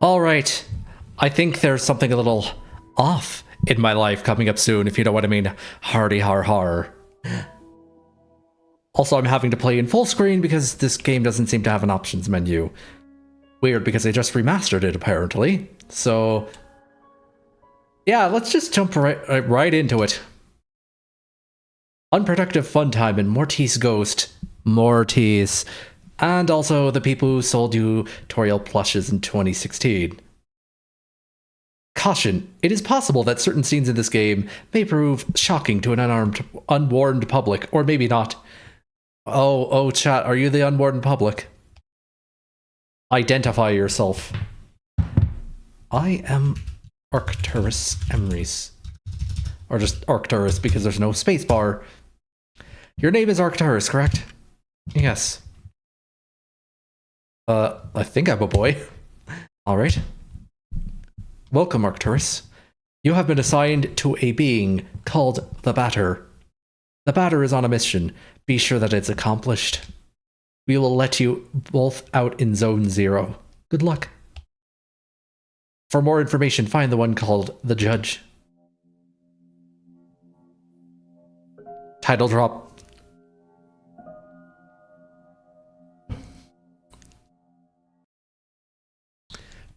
Alright, I think there's something a little off in my life coming up soon, if you know what I mean. Hardy har har. Also, I'm having to play in full screen because this game doesn't seem to have an options menu. Weird, because they just remastered it, apparently. So, yeah, let's just jump right into it. Unproductive fun time in Mortis Ghost. Mortis. And also the people who sold you tutorial plushes in 2016. Caution, it is possible that certain scenes in this game may prove shocking to an unwarned public, or maybe not. Oh, chat, are you the unwarned public? Identify yourself. I am Arcturus Emrys. Or just Arcturus, because there's no spacebar. Your name is Arcturus, correct? Yes. I think I'm a boy. Alright. Welcome, Arcturus. You have been assigned to a being called the Batter. The Batter is on a mission. Be sure that it's accomplished. We will let you both out in Zone 0. Good luck. For more information, find the one called The Judge. Title drop.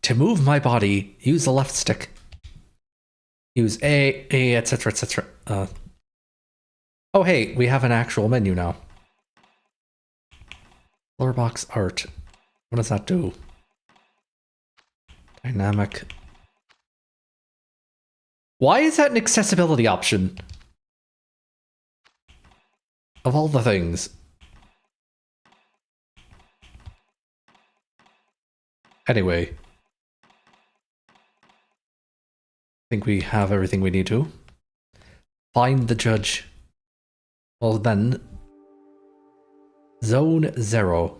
To move my body, use the left stick. Use A, etc, etc. Oh hey, we have an actual menu now. Color box art. What does that do? Dynamic. Why is that an accessibility option? Of all the things. Anyway. I think we have everything we need to. Find the judge. Well then, Zone 0.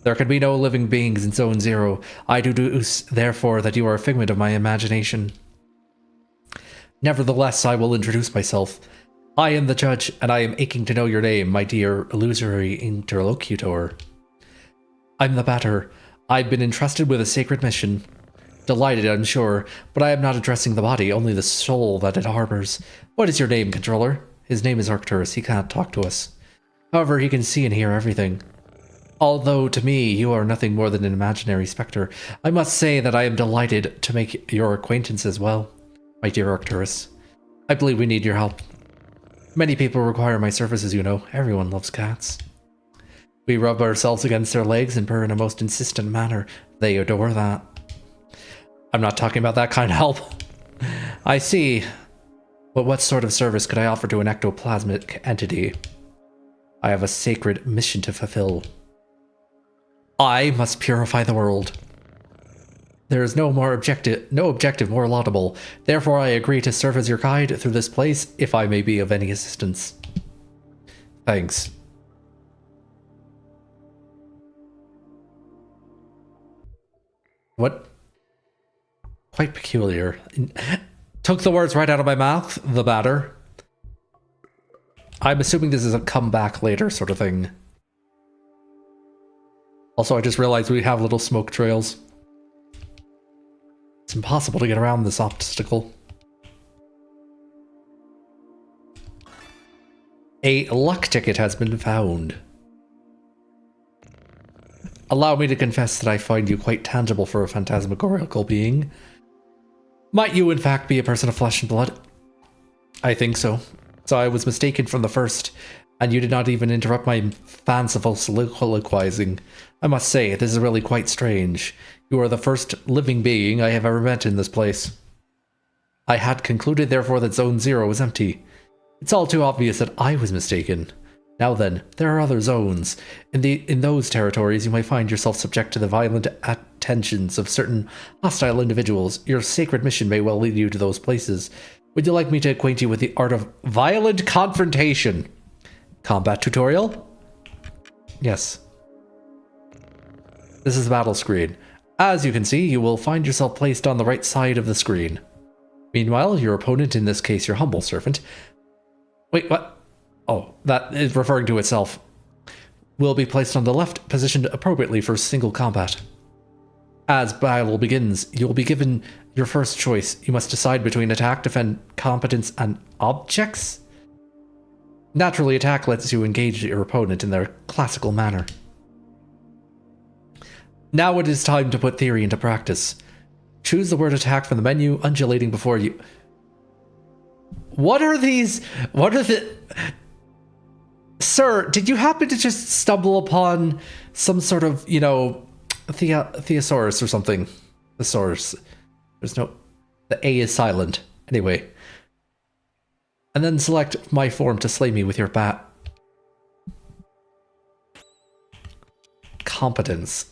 There can be no living beings in Zone 0. I deduce, therefore, that you are a figment of my imagination. Nevertheless, I will introduce myself. I am the judge, and I am aching to know your name, my dear illusory interlocutor. I'm the Batter. I've been entrusted with a sacred mission. Delighted, I'm sure, but I am not addressing the body, only the soul that it harbors. What is your name, controller? His name is Arcturus. He cannot talk to us. However, he can see and hear everything. Although, to me, you are nothing more than an imaginary spectre, I must say that I am delighted to make your acquaintance as well, my dear Arcturus. I believe we need your help. Many people require my services, you know. Everyone loves cats. We rub ourselves against their legs and purr in a most insistent manner. They adore that. I'm not talking about that kind of help. I see. But what sort of service could I offer to an ectoplasmic entity? I have a sacred mission to fulfill. I must purify the world. There is no objective more laudable. Therefore, I agree to serve as your guide through this place, if I may be of any assistance. Thanks. What? Quite peculiar. Took the words right out of my mouth, the Batter. I'm assuming this is a come back later sort of thing. Also, I just realized we have little smoke trails. It's impossible to get around this obstacle. A luck ticket has been found. Allow me to confess that I find you quite tangible for a phantasmagorical being. Might you in fact be a person of flesh and blood? I think so. So I was mistaken from the first, and you did not even interrupt my fanciful soliloquizing. I must say, this is really quite strange. You are the first living being I have ever met in this place. I had concluded, therefore, that Zone 0 was empty. It's all too obvious that I was mistaken. Now then, there are other zones. In those territories, you might find yourself subject to the violent attentions of certain hostile individuals. Your sacred mission may well lead you to those places. Would you like me to acquaint you with the art of violent confrontation? Combat tutorial? Yes. This is the battle screen. As you can see, you will find yourself placed on the right side of the screen. Meanwhile, your opponent, in this case your humble servant... Wait, what? Oh, that is referring to itself. Will be placed on the left, positioned appropriately for single combat. As battle begins, you will be given your first choice. You must decide between attack, defend, competence, and objects? Naturally, attack lets you engage your opponent in their classical manner. Now it is time to put theory into practice. Choose the word attack from the menu, undulating before you. What are these? What are the... Sir, did you happen to just stumble upon some sort of, you know, thesaurus or something? Thesaurus. There's no... The A is silent. Anyway. And then select my form to slay me with your bat. Competence.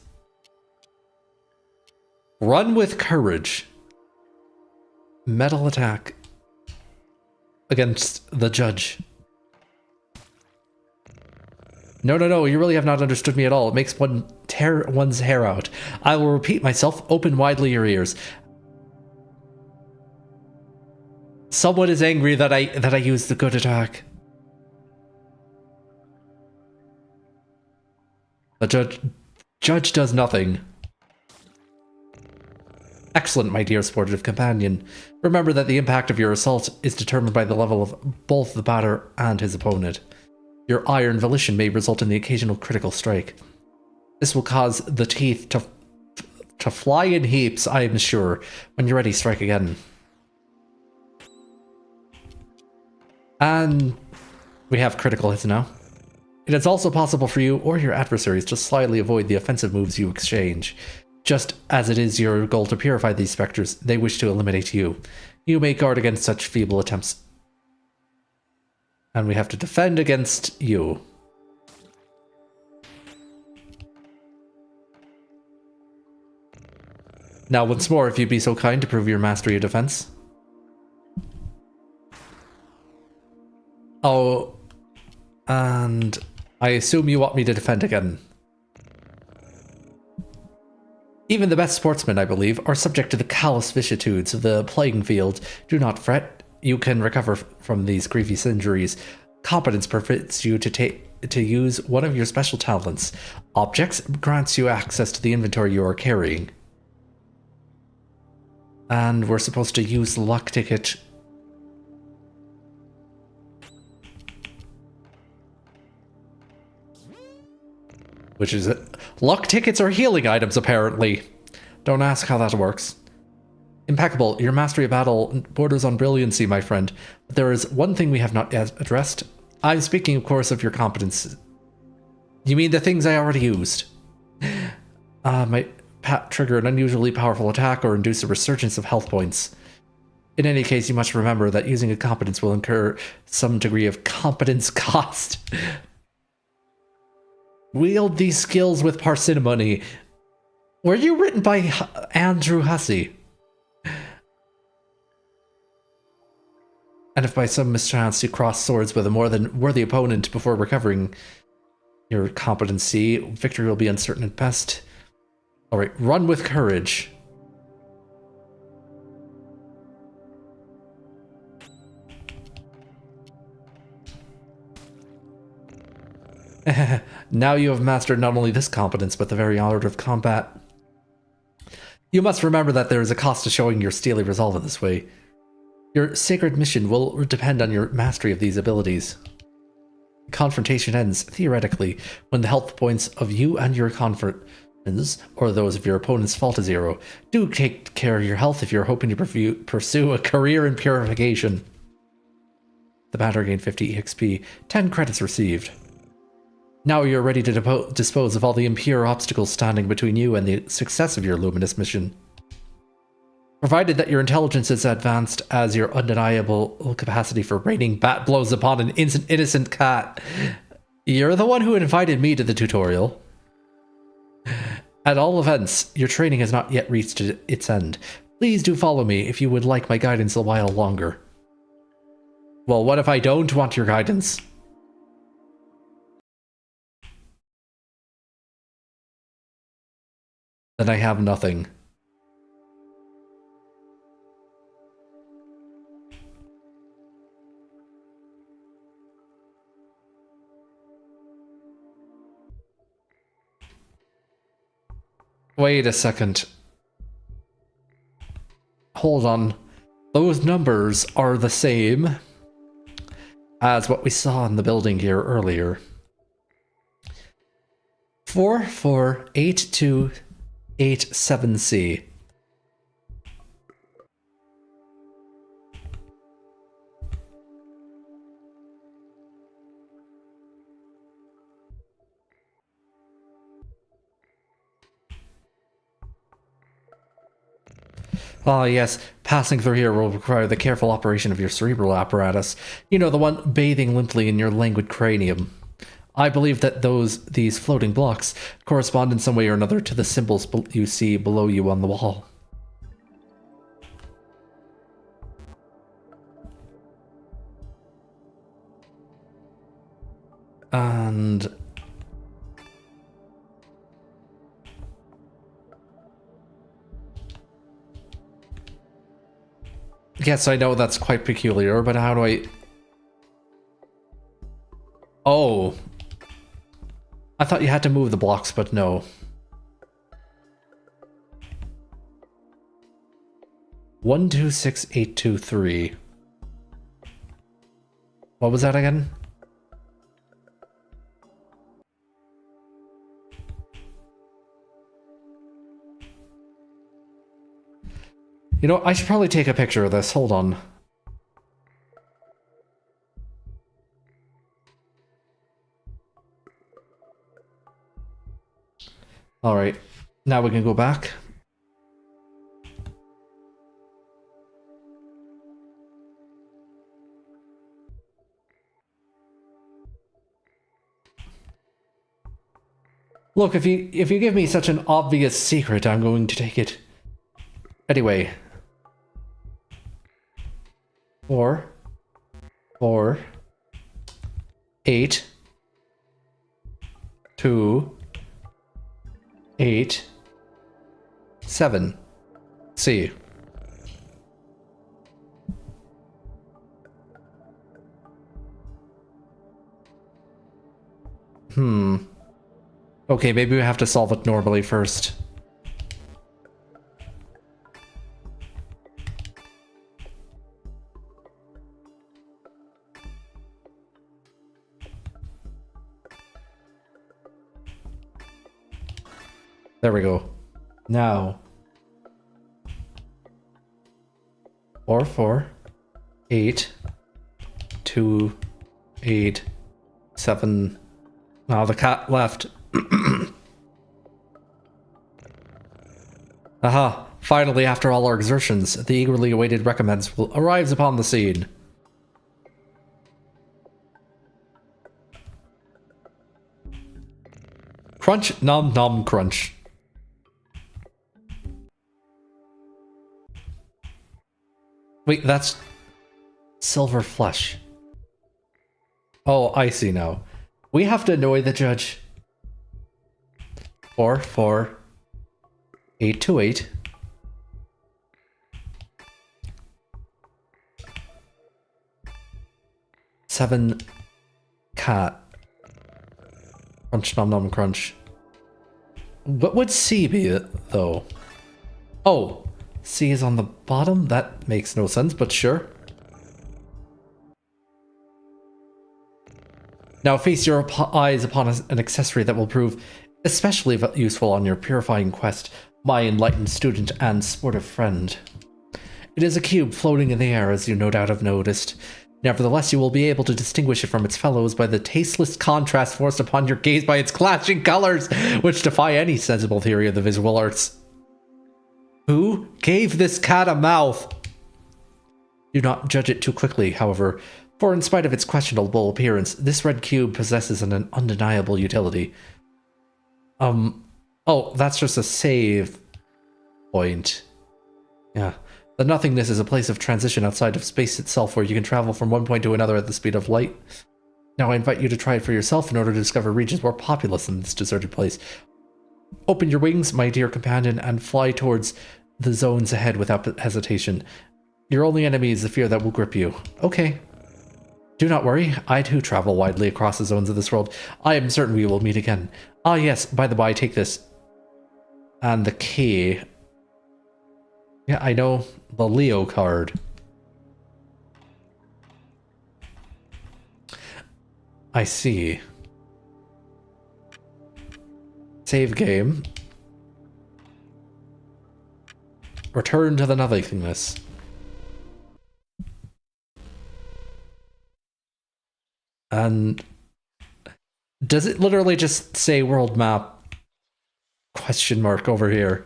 Run with courage. Metal attack. Against the judge. No, you really have not understood me at all. It makes one tear one's hair out. I will repeat myself. Open widely your ears. Someone is angry that I used the good attack. The judge does nothing. Excellent, my dear sportive companion. Remember that the impact of your assault is determined by the level of both the batter and his opponent. Your iron volition may result in the occasional critical strike. This will cause the teeth to fly in heaps, I am sure. When you're ready, strike again. And we have critical hits now. It is also possible for you or your adversaries to slightly avoid the offensive moves you exchange. Just as it is your goal to purify these specters, they wish to eliminate you. You may guard against such feeble attempts. And we have to defend against you. Now, once more, if you'd be so kind to prove your mastery of defense. Oh, and I assume you want me to defend again. Even the best sportsmen, I believe, are subject to the callous vicissitudes of the playing field. Do not fret. You can recover from these grievous injuries. Competence permits you to use one of your special talents. Objects grants you access to the inventory you are carrying. And we're supposed to use the luck ticket. Which is it? Luck tickets are healing items, apparently. Don't ask how that works. Impeccable. Your mastery of battle borders on brilliancy, my friend. But there is one thing we have not yet addressed. I'm speaking, of course, of your competence. You mean the things I already used? Might trigger an unusually powerful attack or induce a resurgence of health points. In any case, you must remember that using a competence will incur some degree of competence cost. Wield these skills with parsimony. Were you written by Andrew Hussey? And if by some mischance you cross swords with a more than worthy opponent before recovering your competency, victory will be uncertain at best. Alright, run with courage. Now you have mastered not only this competence, but the very art of combat. You must remember that there is a cost to showing your steely resolve in this way. Your sacred mission will depend on your mastery of these abilities. The confrontation ends, theoretically, when the health points of you and your confrontants, or those of your opponents, fall to zero. Do take care of your health if you're hoping to pursue a career in purification. The batter gained 50 EXP, 10 credits received. Now you're ready to dispose of all the impure obstacles standing between you and the success of your luminous mission. Provided that your intelligence is advanced as your undeniable capacity for raining bat blows upon an innocent cat. You're the one who invited me to the tutorial. At all events, your training has not yet reached its end. Please do follow me if you would like my guidance a while longer. Well, what if I don't want your guidance? Then I have nothing. Wait a second. Hold on. Those numbers are the same as what we saw in the building here earlier. 448287C. Ah, yes, passing through here will require the careful operation of your cerebral apparatus. You know, the one bathing limply in your languid cranium. I believe that these floating blocks correspond in some way or another to the symbols you see below you on the wall. And... yes, I know that's quite peculiar, but how do I... Oh. I thought you had to move the blocks, but no. 126823. What was that again? You know, I should probably take a picture of this. Hold on. Alright, now we can go back. Look, if you give me such an obvious secret, I'm going to take it. Anyway. 4, 4, 8, 2, 8, 7. C. Okay, maybe we have to solve it normally first. There we go. Now. 4, 4, 8, 2, 8, 7. Now the cat left. Aha! Finally, after all our exertions, the eagerly awaited recompense arrives upon the scene. Crunch, nom nom crunch. Wait, that's silver flesh. Oh, I see now. We have to annoy the judge. 4, 4, 8 to 8. 7 cat. Crunch nom nom crunch. What would C be, though? Oh, C is on the bottom? That makes no sense, but sure. Now feast your eyes upon an accessory that will prove especially useful on your purifying quest, my enlightened student and sportive friend. It is a cube floating in the air, as you no doubt have noticed. Nevertheless, you will be able to distinguish it from its fellows by the tasteless contrast forced upon your gaze by its clashing colors, which defy any sensible theory of the visual arts. Who gave this cat a mouth? Do not judge it too quickly, however, for in spite of its questionable appearance, this red cube possesses an undeniable utility. Oh, that's just a save point. Yeah. The nothingness is a place of transition outside of space itself where you can travel from one point to another at the speed of light. Now I invite you to try it for yourself in order to discover regions more populous than this deserted place. Open your wings, my dear companion, and fly towards the zones ahead without hesitation. Your only enemy is the fear that will grip you. Okay. Do not worry, I too travel widely across the zones of this world. I am certain we will meet again. Ah yes, by the by, take this. And the key. Yeah, I know the Leo card. I see. Save game. Return to the nothingness. And does it literally just say world map question mark over here?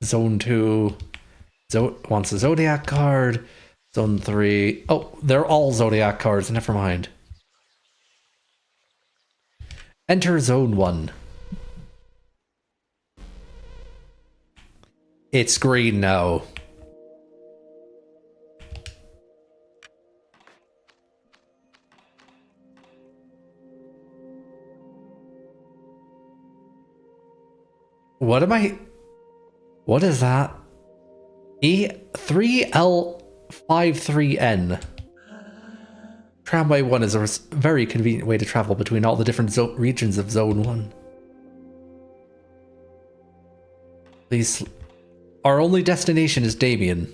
Zone 2 wants a Zodiac card. Zone 3. Oh, they're all Zodiac cards. Never mind. Enter Zone 1. It's green now. What am I... What is that? E3L53N. Tramway 1 is a very convenient way to travel between all the different regions of Zone 1. Please... Our only destination is Damien.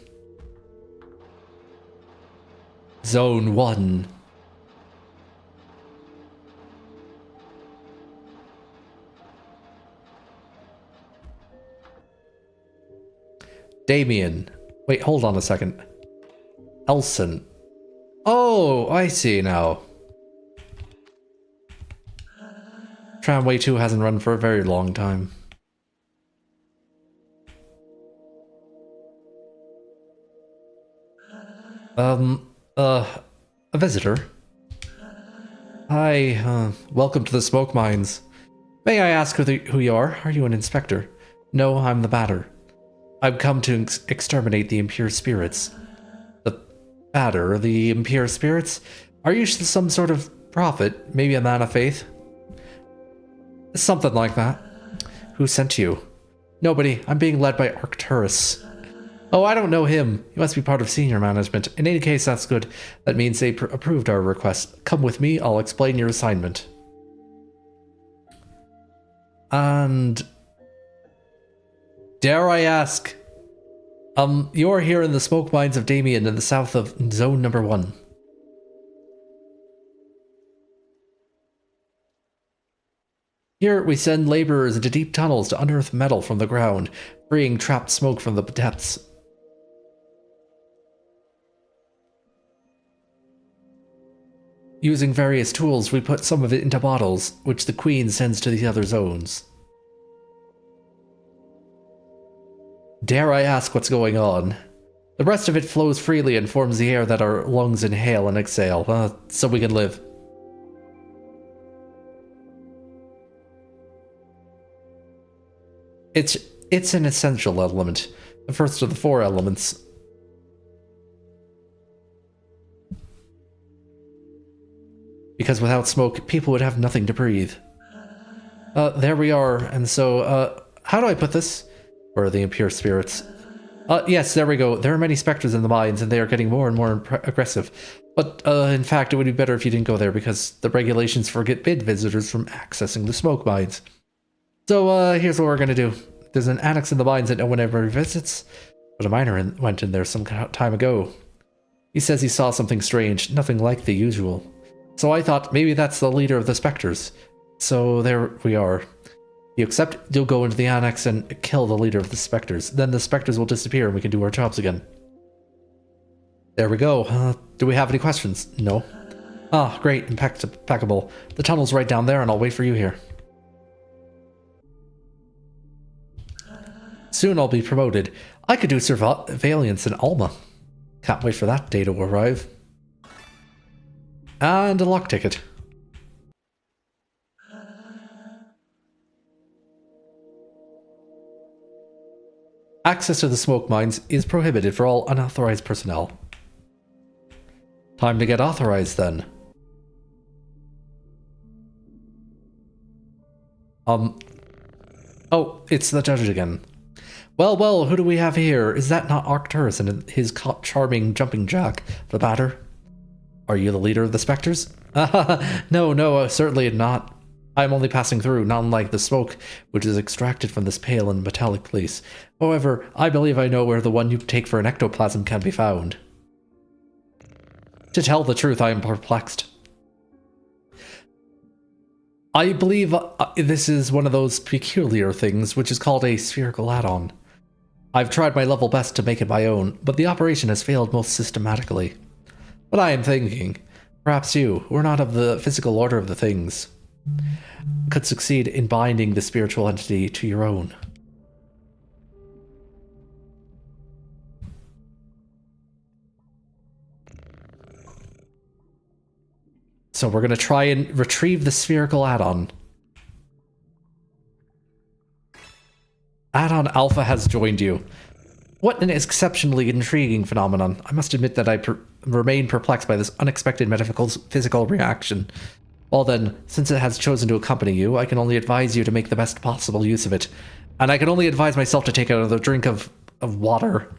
Zone 1. Damien. Wait, hold on a second. Elson. Oh, I see now. Tramway 2 hasn't run for a very long time. A visitor? Hi, welcome to the smoke mines. May I ask who you are? Are you an inspector? No, I'm the batter. I've come to exterminate the impure spirits. The batter, the impure spirits? Are you some sort of prophet? Maybe a man of faith? Something like that. Who sent you? Nobody. I'm being led by Arcturus. Oh, I don't know him. He must be part of senior management. In any case, that's good. That means they approved our request. Come with me, I'll explain your assignment. And... dare I ask? You're here in the smoke mines of Damien in the south of Zone Number 1. Here, we send laborers into deep tunnels to unearth metal from the ground, freeing trapped smoke from the depths. Using various tools, we put some of it into bottles, which the Queen sends to the other zones. Dare I ask what's going on? The rest of it flows freely and forms the air that our lungs inhale and exhale, so we can live. It's an essential element, the first of the 4 elements. Because without smoke, people would have nothing to breathe. There we are, and so, how do I put this? Where are the impure spirits? Yes, there we go. There are many specters in the mines, and they are getting more and more aggressive. But, in fact, it would be better if you didn't go there, because the regulations forbid visitors from accessing the smoke mines. So, here's what we're gonna do. There's an annex in the mines that no one ever visits, but a miner went in there some time ago. He says he saw something strange, nothing like the usual. So I thought maybe that's the leader of the specters. So there we are. You accept, you'll go into the annex and kill the leader of the specters. Then the specters will disappear and we can do our jobs again. There we go. Do we have any questions? No. Ah, great. Impeccable. The tunnel's right down there and I'll wait for you here. Soon I'll be promoted. I could do surveillance in Alma. Can't wait for that day to arrive. And a lock ticket. Access to the smoke mines is prohibited for all unauthorized personnel. Time to get authorized then. Oh, it's the judge again. Well, who do we have here? Is that not Arcturus and his charming jumping jack, the batter? Are you the leader of the specters? No, certainly not. I'm only passing through, not unlike the smoke which is extracted from this pale and metallic place. However, I believe I know where the one you take for an ectoplasm can be found. To tell the truth, I am perplexed. I believe this is one of those peculiar things which is called a spherical add-on. I've tried my level best to make it my own, but the operation has failed most systematically. But I am thinking, perhaps you, who are not of the physical order of the things, could succeed in binding the spiritual entity to your own. So we're going to try and retrieve the spherical add-on. Add-on Alpha has joined you. What an exceptionally intriguing phenomenon. I must admit that I remain perplexed by this unexpected metaphysical reaction. Well then, since it has chosen to accompany you, I can only advise you to make the best possible use of it. And I can only advise myself to take another drink of water.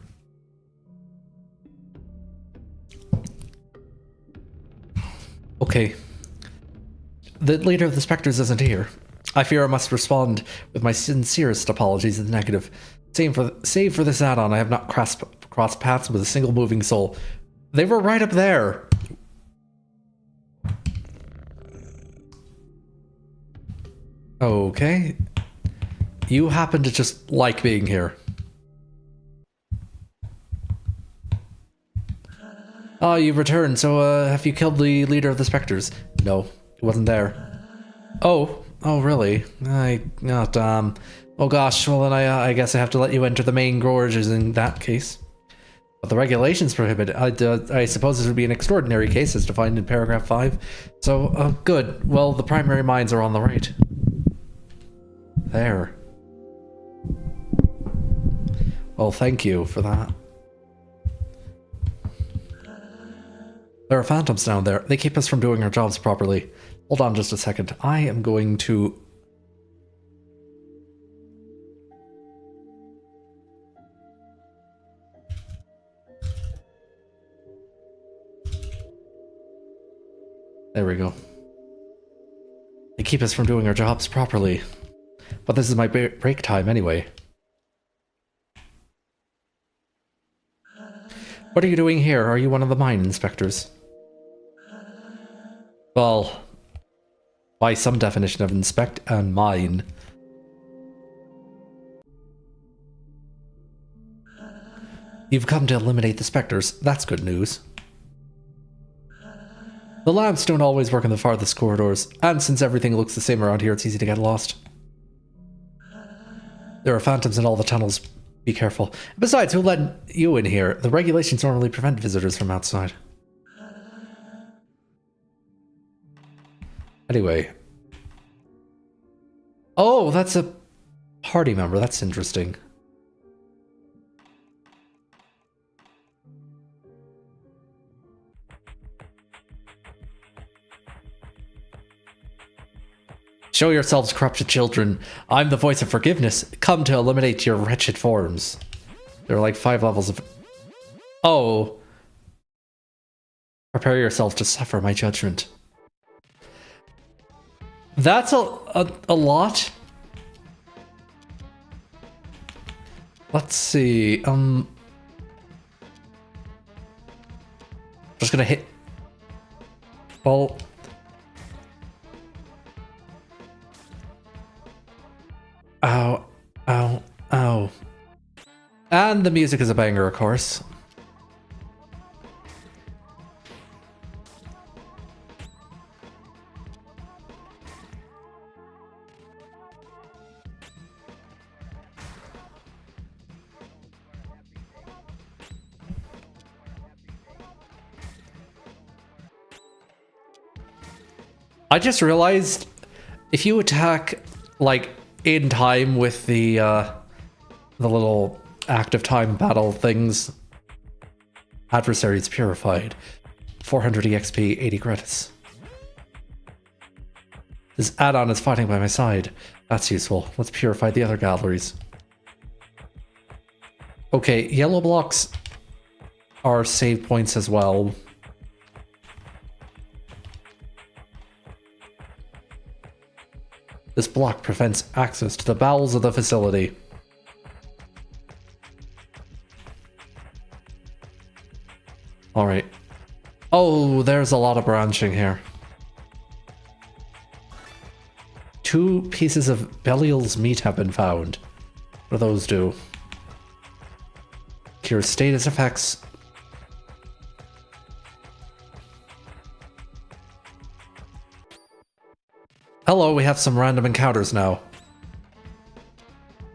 Okay. The leader of the Spectres isn't here. I fear I must respond with my sincerest apologies in the negative. Save for this add-on, I have not crossed paths with a single moving soul. They were right up there. Okay. You happen to just like being here. Oh, you've returned, so have you killed the leader of the Spectres? No, he wasn't there. Oh, really? Oh gosh, well then I guess I have to let you enter the main gorges in that case. But the regulations prohibit it. I suppose this would be an extraordinary case as defined in paragraph 5. So, good. Well, the primary mines are on the right. There. Well, thank you for that. There are phantoms down there. They keep us from doing our jobs properly. Hold on just a second. I am going to... There we go. They keep us from doing our jobs properly. But this is my break time anyway. What are you doing here? Are you one of the mine inspectors? Well, by some definition of inspect and mine. You've come to eliminate the specters. That's good news. The lamps don't always work in the farthest corridors, and since everything looks the same around here, it's easy to get lost. There are phantoms in all the tunnels. Be careful. Besides, who let you in here? The regulations normally prevent visitors from outside. Anyway. Oh, that's a party member. That's interesting. Show yourselves, corrupted children. I'm the voice of forgiveness. Come to eliminate your wretched forms. There are like 5 levels of... Oh. Prepare yourself to suffer my judgment. That's a lot. Let's see. Just gonna hit... Well... Ow, ow, ow. And the music is a banger, of course. I just realized if you attack, like, in time with the little active time battle things, adversary is purified. 400 EXP, 80 credits. This add-on is fighting by my side. That's useful. Let's purify the other galleries. Okay, yellow blocks are save points as well. This block prevents access to the bowels of the facility. Alright. Oh, there's a lot of branching here. 2 pieces of Belial's meat have been found. What do those do? Cure status effects. Hello, we have some random encounters now.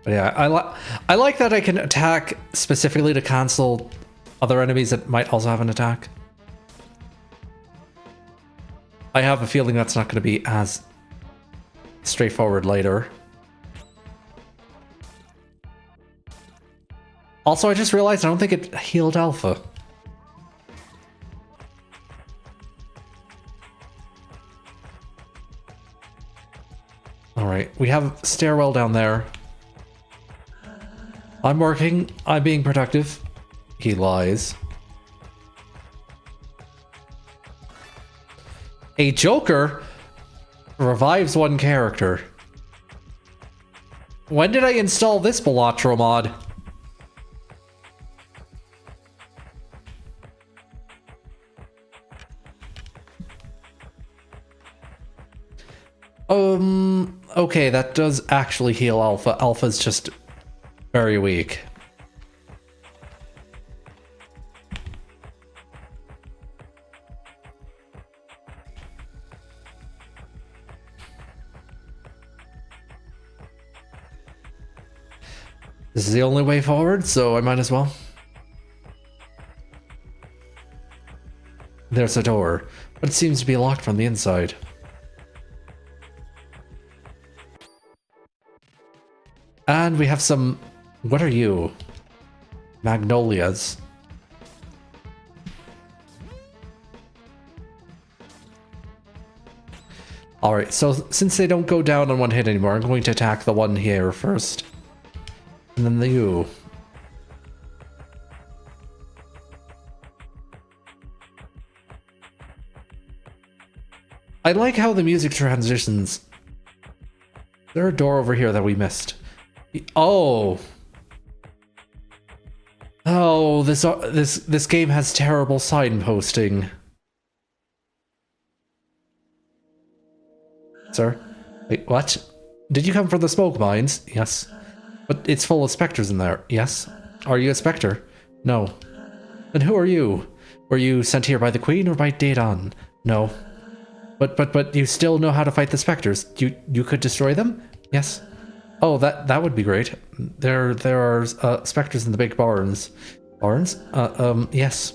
But yeah, I like that I can attack specifically to cancel other enemies that might also have an attack. I have a feeling that's not going to be as straightforward later. Also, I just realized I don't think it healed Alpha. Alright, we have a stairwell down there. I'm working. I'm being productive. He lies. A Joker revives one character. When did I install this Balatro mod? Okay, that does actually heal Alpha. Alpha's just very weak. This is the only way forward, so I might as well. There's a door, but it seems to be locked from the inside. And we have some... What are you? Magnolias. Alright, so since they don't go down on one hit anymore, I'm going to attack the one here first. And then the you. I like how the music transitions. Is there a door over here that we missed? Oh. Oh, this game has terrible signposting. Sir? Wait, what? Did you come from the smoke mines? Yes. But it's full of specters in there. Yes. Are you a specter? No. Then who are you? Were you sent here by the Queen or by Daedon? No. But you still know how to fight the specters. You could destroy them? Yes. Oh, that would be great. There are specters in the big barns. Barns? Yes.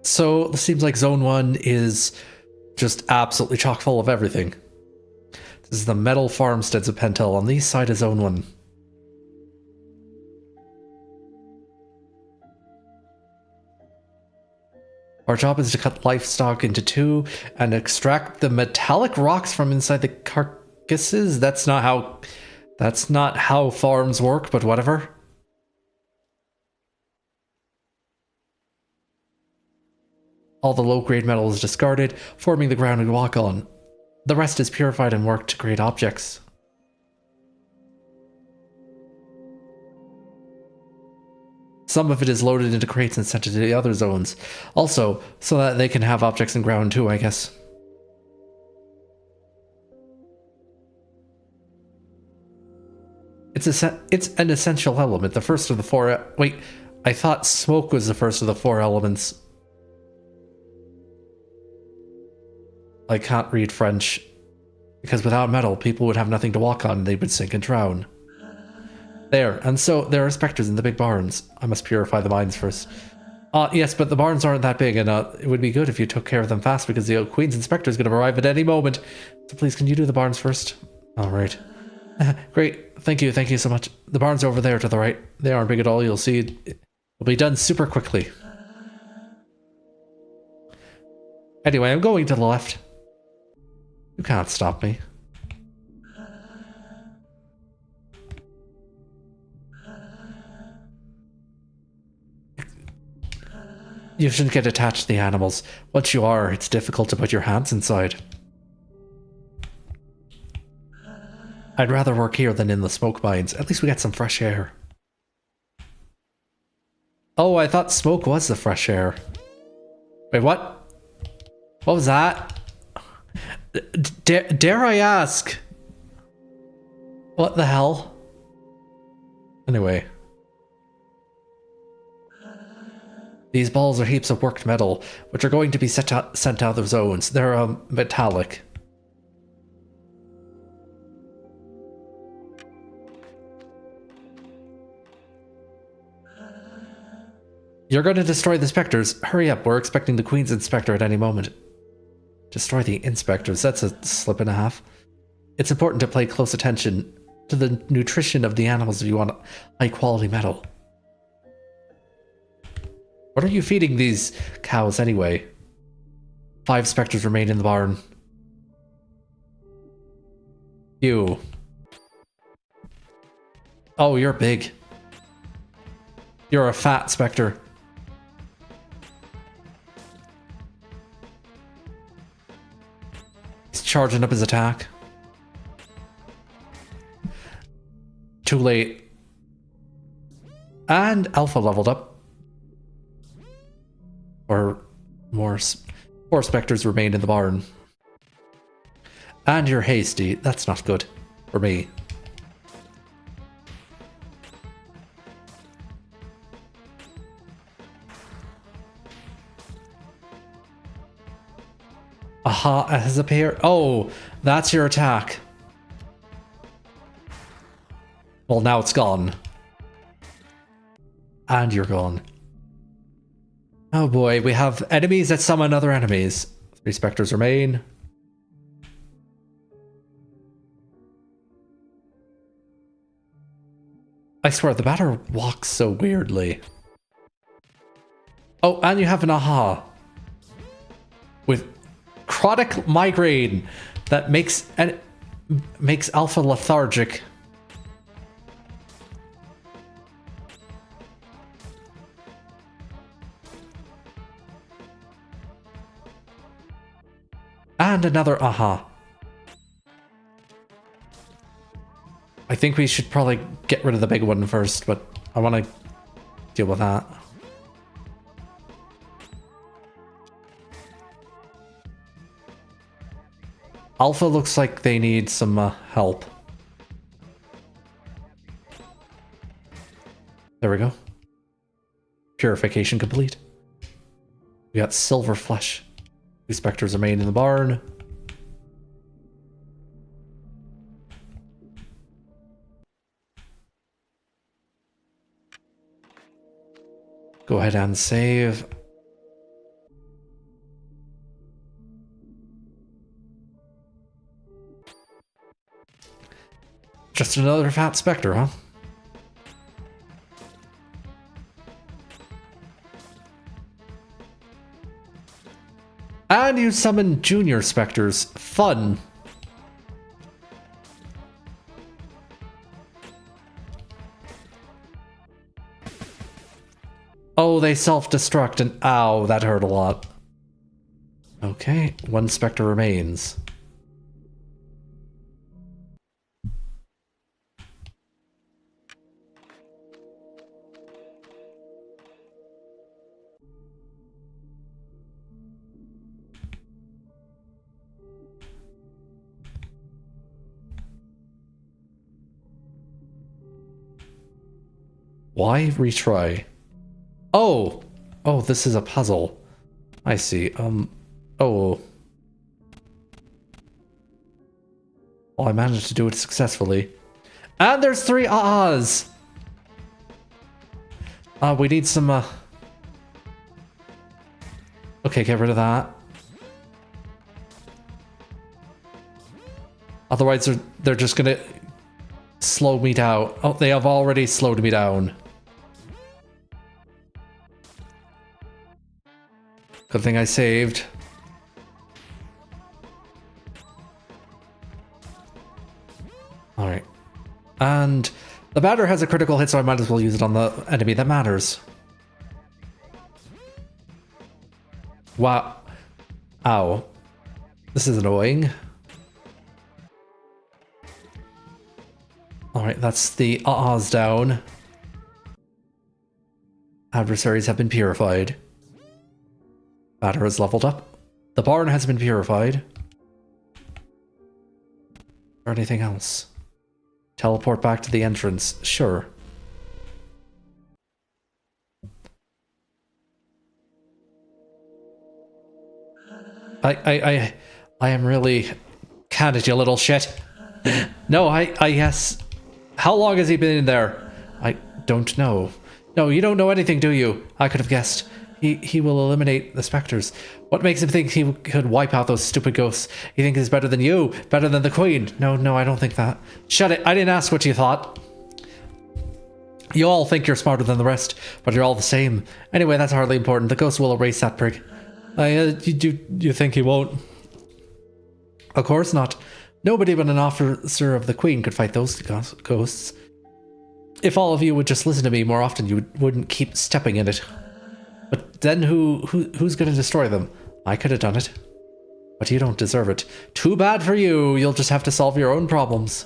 So it seems like Zone 1 is just absolutely chock full of everything. This is the metal farmsteads of Pentel. On the east side is Zone 1. Our job is to cut livestock into 2 and extract the metallic rocks from inside the carcasses. That's not how farms work, but whatever. All the low-grade metal is discarded, forming the ground we walk on. The rest is purified and worked to create objects. Some of it is loaded into crates and sent to the other zones. Also, so that they can have objects in ground too, I guess. It's an essential element, the first of the 4... Wait, I thought smoke was the first of the 4 elements. I can't read French. Because without metal, people would have nothing to walk on and they would sink and drown. There, and so there are specters in the big barns. I must purify the mines first. Yes, but the barns aren't that big, and it would be good if you took care of them fast because the Queen's Inspector is going to arrive at any moment. So please, can you do the barns first? Alright. Great, thank you so much. The barns over there to the right. They aren't big at all, you'll see. It'll be done super quickly. Anyway, I'm going to the left. You can't stop me. You shouldn't get attached to the animals. Once you are, it's difficult to put your hands inside. I'd rather work here than in the smoke mines. At least we get some fresh air. Oh, I thought smoke was the fresh air. Wait, what? What was that? Dare I ask? What the hell? Anyway. These balls are heaps of worked metal, which are going to be sent out of zones. They're metallic. You're going to destroy the Spectres. Hurry up, we're expecting the Queen's Inspector at any moment. Destroy the Inspectors, that's a slip and a half. It's important to pay close attention to the nutrition of the animals if you want high quality metal. What are you feeding these cows anyway? 5 Spectres remain in the barn. You. Oh, you're big. You're a fat Spectre. He's charging up his attack. Too late. And Alpha leveled up. Or more 4 Spectres remain in the barn. And you're hasty. That's not good for me. Aha, it has appeared. Oh, that's your attack. Well, now it's gone. And you're gone. Oh boy, we have enemies that summon other enemies. 3 Spectres remain. I swear, the batter walks so weirdly. Oh, and you have an aha. With chronic migraine that makes Alpha lethargic. And another aha. I think we should probably get rid of the big one first, but I want to deal with that. Alpha looks like they need some help. There we go. Purification complete. We got silver flesh. 2 Spectres remain in the barn. Go ahead and save. Just another fat Spectre, huh? And you summon junior Spectres. Fun. Oh, they self-destruct and ow, that hurt a lot. Okay, 1 Spectre remains. Why retry? Oh! Oh, this is a puzzle. I see. Oh. Well, I managed to do it successfully. And there's 3 ahs! We need some, Okay, get rid of that. Otherwise, they're just gonna slow me down. Oh, they have already slowed me down. Good thing I saved. Alright. And the batter has a critical hit, so I might as well use it on the enemy that matters. Wow. Ow. This is annoying. Alright, that's the ahs down. Adversaries have been purified. Batter has leveled up. The barn has been purified. Or anything else? Teleport back to the entrance. Sure. I am really candid, you little shit. No, yes. How long has he been in there? I don't know. No, you don't know anything, do you? I could have guessed. He will eliminate the specters. What makes him think he could wipe out those stupid ghosts? He thinks he's better than you, better than the queen. No, I don't think that. Shut it, I didn't ask what you thought. You all think you're smarter than the rest, but you're all the same. Anyway, that's hardly important. The ghost will erase that prick. You think he won't? Of course not. Nobody but an officer of the queen could fight those ghosts. If all of you would just listen to me more often, you wouldn't keep stepping in it. But then who's going to destroy them? I could have done it. But you don't deserve it. Too bad for you. You'll just have to solve your own problems.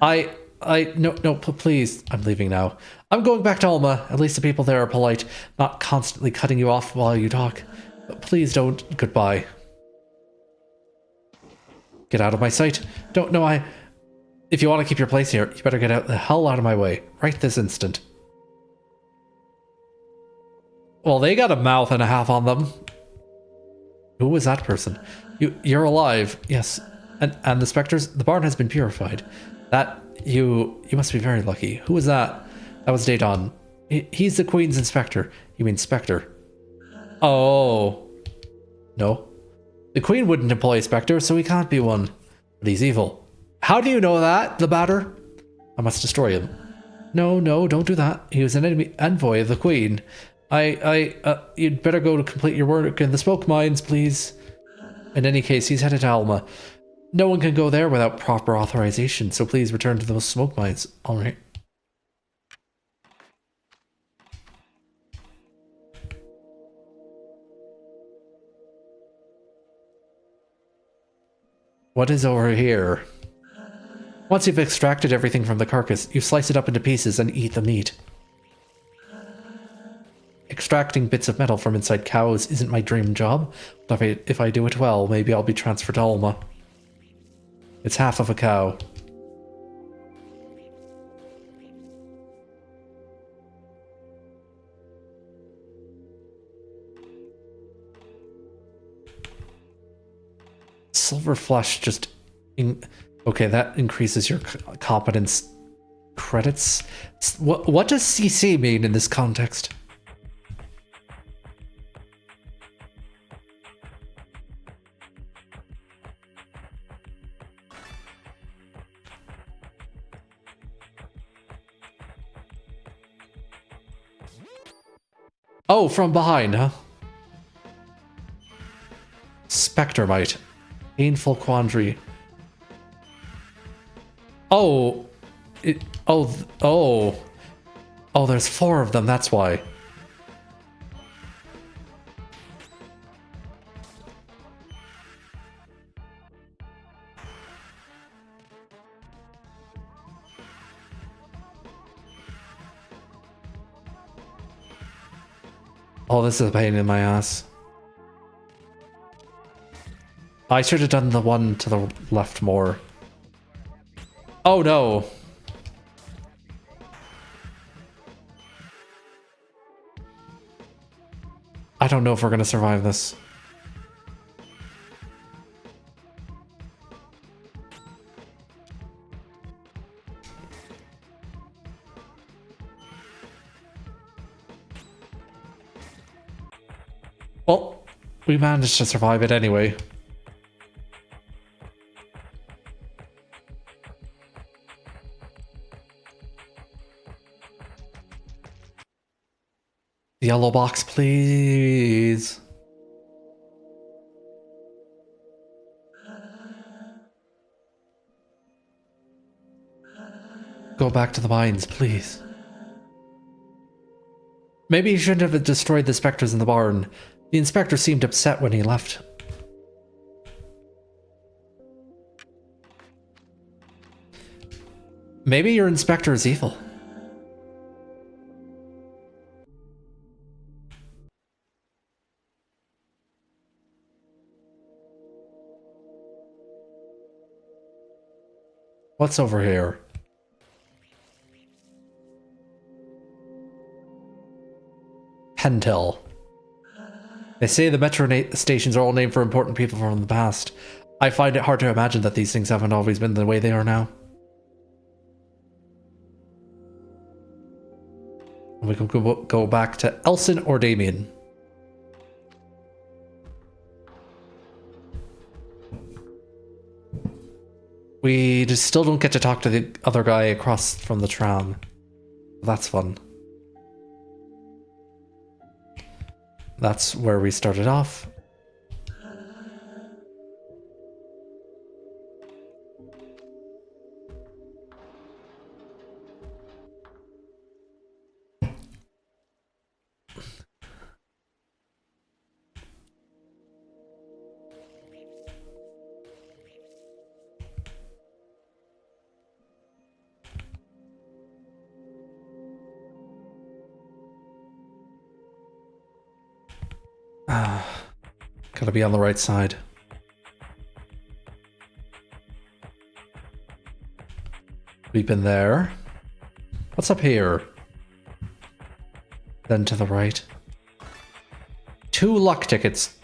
No, please. I'm leaving now. I'm going back to Alma. At least the people there are polite, not constantly cutting you off while you talk. But please don't. Goodbye. Get out of my sight. If you want to keep your place here, you better get out the hell out of my way. Right this instant. Well, they got a mouth and a half on them. Who was that person? You're alive. Yes. And the specters, the barn has been purified. You must be very lucky. Who was that? That was Daedon. He's the queen's inspector. You mean Spectre. Oh. No. The queen wouldn't employ a spectre, so he can't be one. But he's evil. How do you know that, the batter? I must destroy him. No, don't do that. He was an envoy of the queen. You'd better go to complete your work in the smoke mines, please. In any case, he's headed to Alma. No one can go there without proper authorization, so please return to those smoke mines. Alright. What is over here? Once you've extracted everything from the carcass, you slice it up into pieces and eat the meat. Extracting bits of metal from inside cows isn't my dream job, but if I do it well, maybe I'll be transferred to Alma. It's half of a cow. Silver flesh just... Okay, that increases your competence credits. What does CC mean in this context? Oh, from behind, huh? Spectre Might. Painful Quandary. Oh. Oh, there's 4 of them, that's why. Oh, this is a pain in my ass. I should have done the one to the left more. Oh no. I don't know if we're gonna survive this. Well, we managed to survive it anyway. Yellow box, please. Go back to the mines, please. Maybe he shouldn't have destroyed the specters in the barn. The inspector seemed upset when he left. Maybe your inspector is evil. What's over here? Pentel. They say the metro stations are all named for important people from the past. I find it hard to imagine that these things haven't always been the way they are now. We can go back to Elson or Damien. We just still don't get to talk to the other guy across from the tram. That's fun. That's where we started off. Gotta be on the right side. We've been there. What's up here? Then to the right. 2 luck tickets.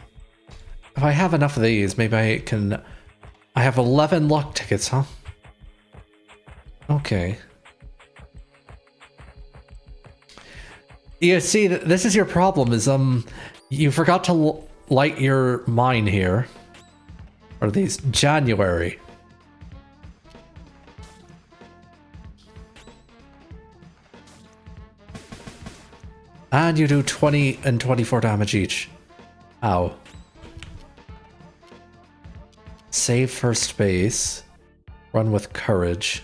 If I have enough of these, maybe I can... I have 11 luck tickets, huh? Okay. You see, this is your problem, is, you forgot to light your mine here. Or these January. And you do 20 and 24 damage each. Ow. Save first base. Run with courage.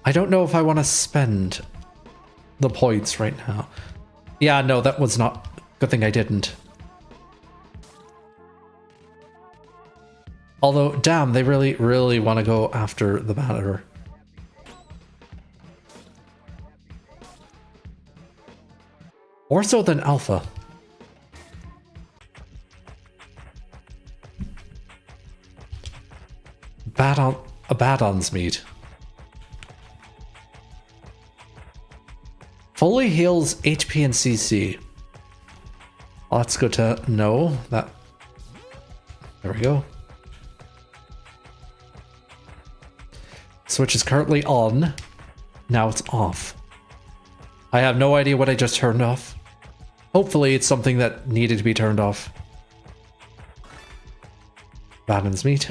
I don't know if I want to spend the points right now. Yeah, no, that was not... Good thing I didn't. Although, damn, they really, really want to go after the batter. More so than Alpha. Abaddon's meat. Fully heals HP and CC. Well, that's good to know. That. There we go. Switch is currently on. Now it's off. I have no idea what I just turned off. Hopefully it's something that needed to be turned off. Abaddon's meat.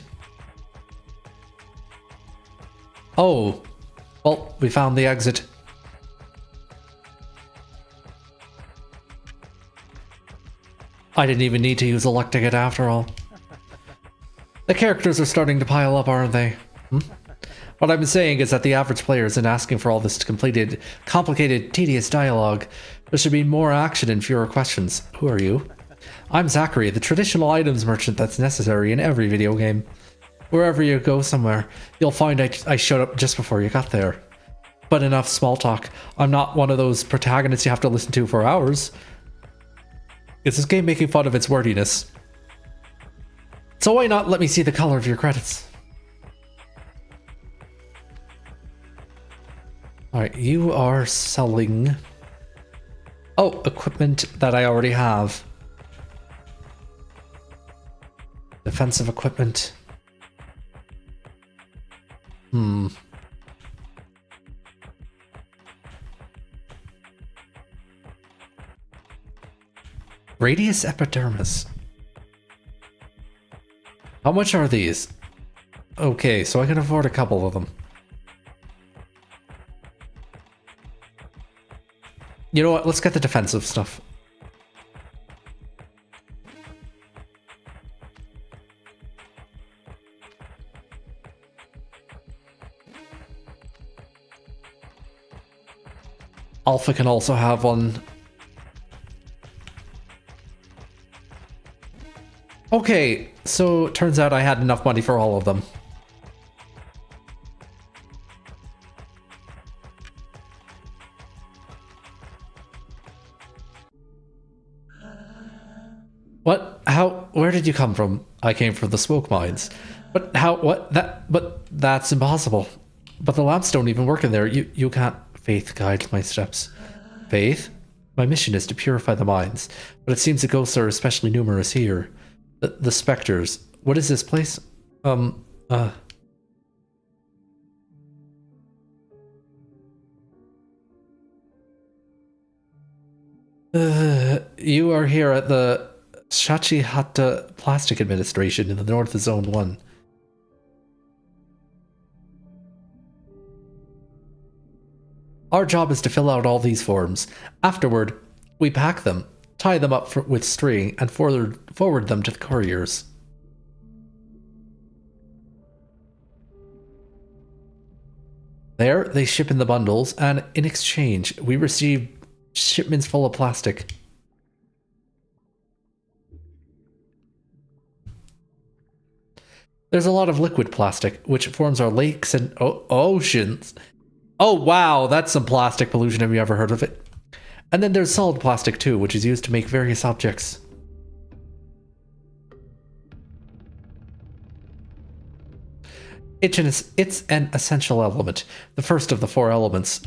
Oh. Well, we found the exit. I didn't even need to use a luck ticket after all. The characters are starting to pile up, aren't they? What I've been saying is that the average player isn't asking for all this complicated, tedious dialogue. There should be more action and fewer questions. Who are you? I'm Zachary, the traditional items merchant that's necessary in every video game. Wherever you go somewhere, you'll find I showed up just before you got there. But enough small talk. I'm not one of those protagonists you have to listen to for hours. Is this game making fun of its wordiness? So why not let me see the color of your credits? Alright, you are selling... Oh, equipment that I already have. Defensive equipment. Radius epidermis. How much are these? Okay, so I can afford a couple of them. You know what? Let's get the defensive stuff. Alpha can also have one. Okay, so it turns out I had enough money for all of them. What? How? Where did you come from? I came from the smoke mines. But how? What? But that's impossible. But the lamps don't even work in there. You can't. Faith guides my steps. Faith? My mission is to purify the mines, but it seems the ghosts are especially numerous here. The specters. What is this place? You are here at the Shachihata Plastic Administration in the north of Zone 1. Our job is to fill out all these forms. Afterward, we pack them, tie them up with string, and forward them to the couriers. There, they ship in the bundles, and in exchange, we receive shipments full of plastic. There's a lot of liquid plastic, which forms our lakes and oceans. Oh wow, that's some plastic pollution. Have you ever heard of it? And then there's solid plastic too, which is used to make various objects. It's an essential element, the first of the 4 elements.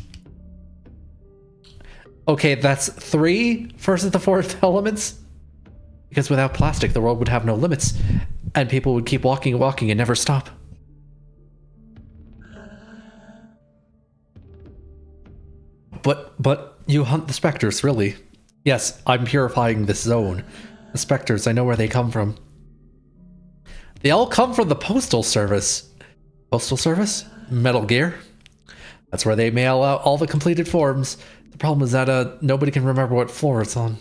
Okay, that's 3 first of the 4 elements? Because without plastic, the world would have no limits, and people would keep walking and walking and never stop. But you hunt the specters, really? Yes, I'm purifying this zone. The specters, I know where they come from. They all come from the Postal Service. Postal Service? Metal Gear? That's where they mail out all the completed forms. The problem is that nobody can remember what floor it's on.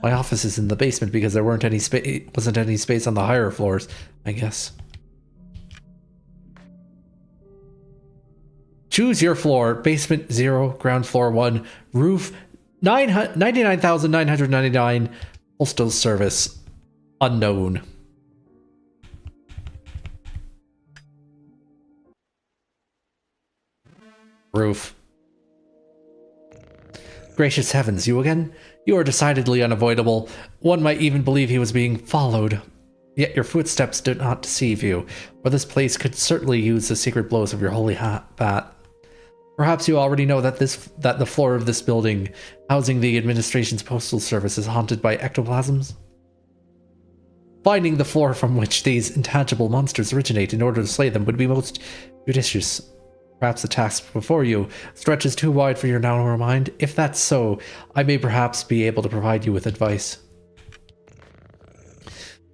My office is in the basement because there wasn't any space on the higher floors, I guess. Choose your floor. Basement 0, ground floor 1, roof 99,999, postal service unknown. Roof. Gracious heavens, you again? You are decidedly unavoidable. One might even believe he was being followed. Yet your footsteps do not deceive you, for this place could certainly use the secret blows of your holy bat. Perhaps you already know that the floor of this building, housing the administration's postal service, is haunted by ectoplasms. Finding the floor from which these intangible monsters originate in order to slay them would be most judicious. Perhaps the task before you stretches too wide for your narrow mind. If that's so, I may perhaps be able to provide you with advice.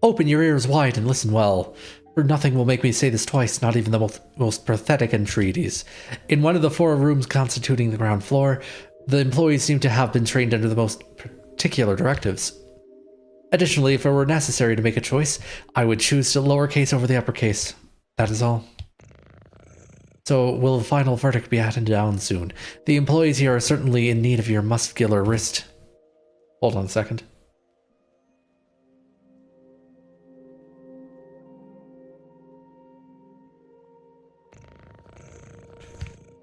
Open your ears wide and listen well, for nothing will make me say this twice, not even the most pathetic entreaties. In one of the 4 rooms constituting the ground floor, the employees seem to have been trained under the most particular directives. Additionally, if it were necessary to make a choice, I would choose the lowercase over the uppercase. That is all. So, will the final verdict be handed down soon? The employees here are certainly in need of your muscular wrist. Hold on a second.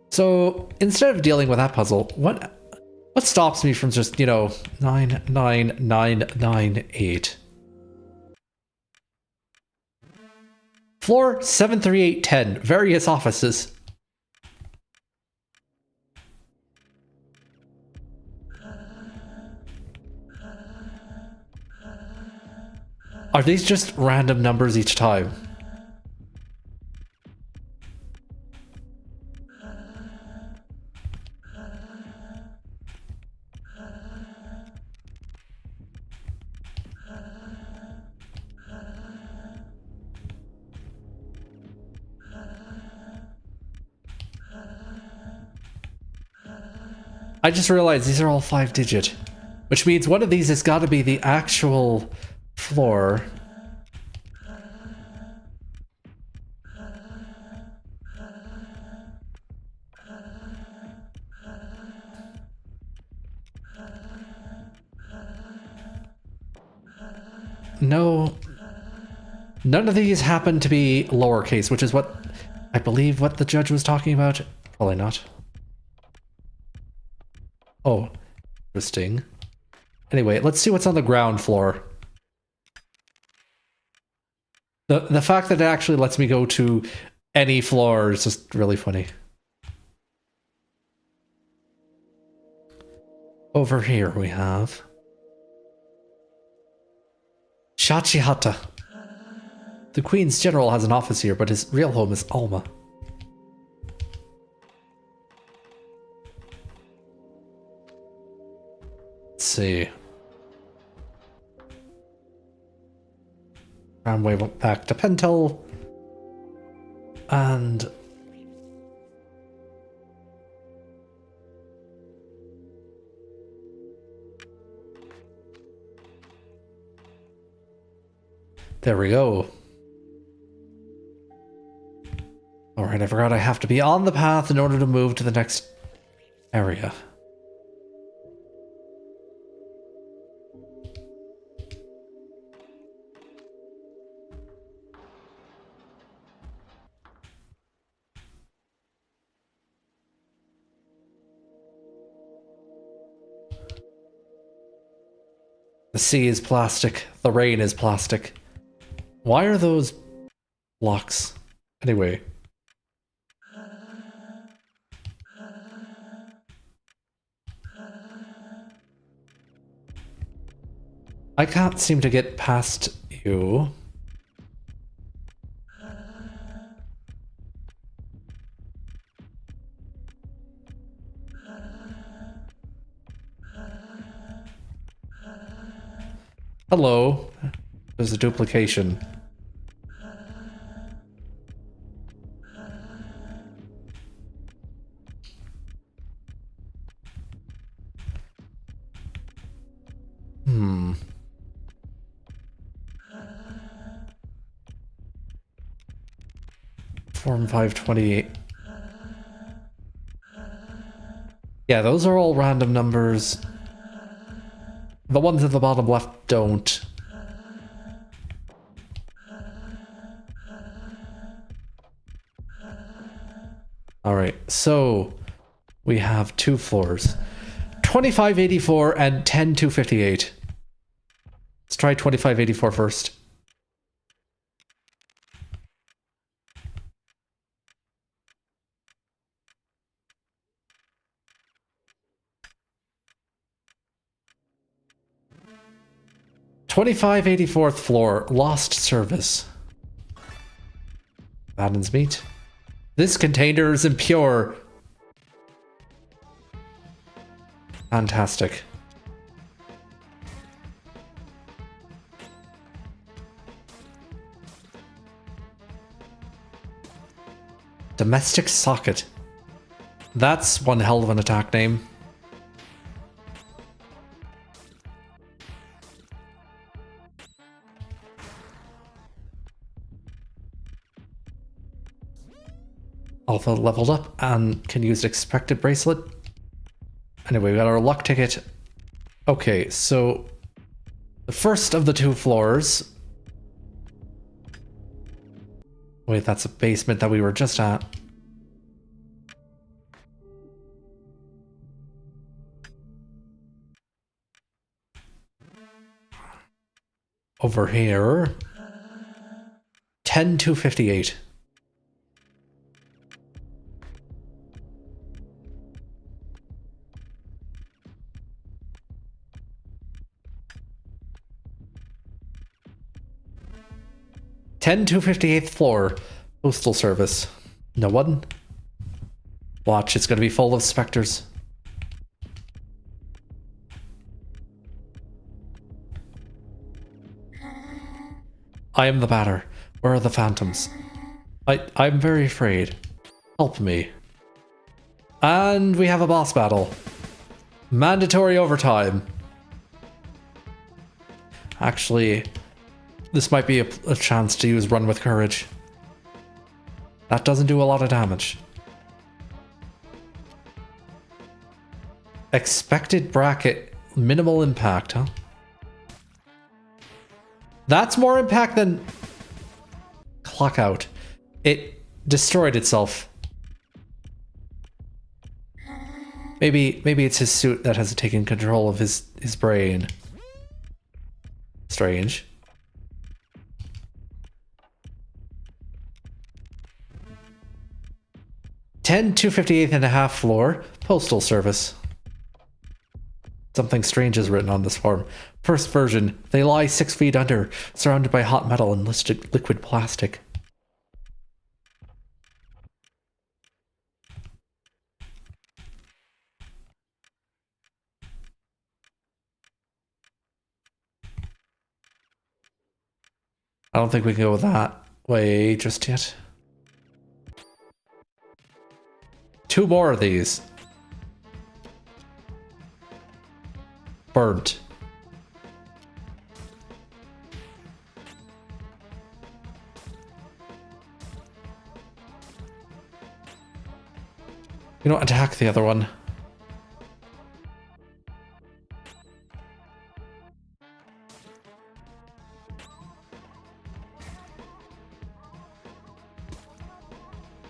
So, instead of dealing with that puzzle, what stops me from just, 99998? Floor 73810, various offices. Are these just random numbers each time? I just realized these are all 5-digit, which means one of these has got to be the actual floor. No, none of these happen to be lowercase, which is what I believe what the judge was talking about. Probably not. Oh, interesting. Anyway, let's see what's on the ground floor. The fact that it actually lets me go to any floor is just really funny. Over here we have Shachihata. The Queen's General has an office here, but his real home is Alma. Let's see. Tramway back to Pentel. And there we go. Alright, I forgot I have to be on the path in order to move to the next area. The sea is plastic. The rain is plastic. Why are those blocks? Anyway. I can't seem to get past you. Hello. There's a duplication. Form 528. Yeah, those are all random numbers. The ones at the bottom left don't. Alright, so we have two floors. 2584 and 10258. Let's try 2584 first. $2584th floor, lost service. Madden's meat. This container is impure. Fantastic. Domestic socket. That's one hell of an attack name. Alpha leveled up and can use expected bracelet. Anyway, we got our luck ticket. Okay, so the first of the two floors. Wait, that's a basement that we were just at. Over here. 10258. Ten 258th floor, postal service. No one. Watch, it's gonna be full of specters. I am the batter. Where are the phantoms? I'm very afraid. Help me. And we have a boss battle. Mandatory overtime. Actually, this might be a chance to use Run with Courage. That doesn't do a lot of damage. Expected bracket, minimal impact, huh? That's more impact than clock out. It destroyed itself. Maybe it's his suit that has taken control of his brain. Strange. Ten 258th and a half floor, Postal Service. Something strange is written on this form. First version, they lie 6 feet under, surrounded by hot metal and liquid plastic. I don't think we can go that way just yet. 2 more of these. Burnt. You know, attack the other one.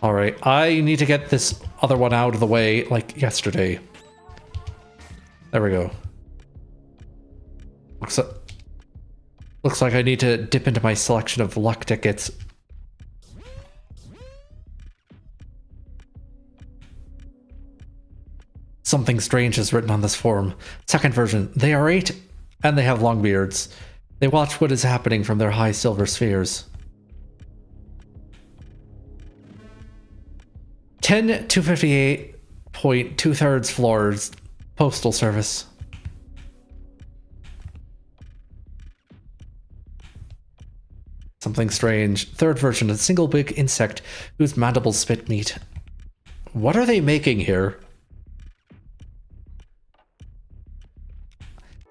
Alright, I need to get this other one out of the way like yesterday. There we go. Looks like I need to dip into my selection of luck tickets. Something strange is written on this form. Second version. They are 8 and they have long beards. They watch what is happening from their high silver spheres. 10 258.2 floors, Postal Service. Something strange. Third version, a single big insect whose mandibles spit meat. What are they making here?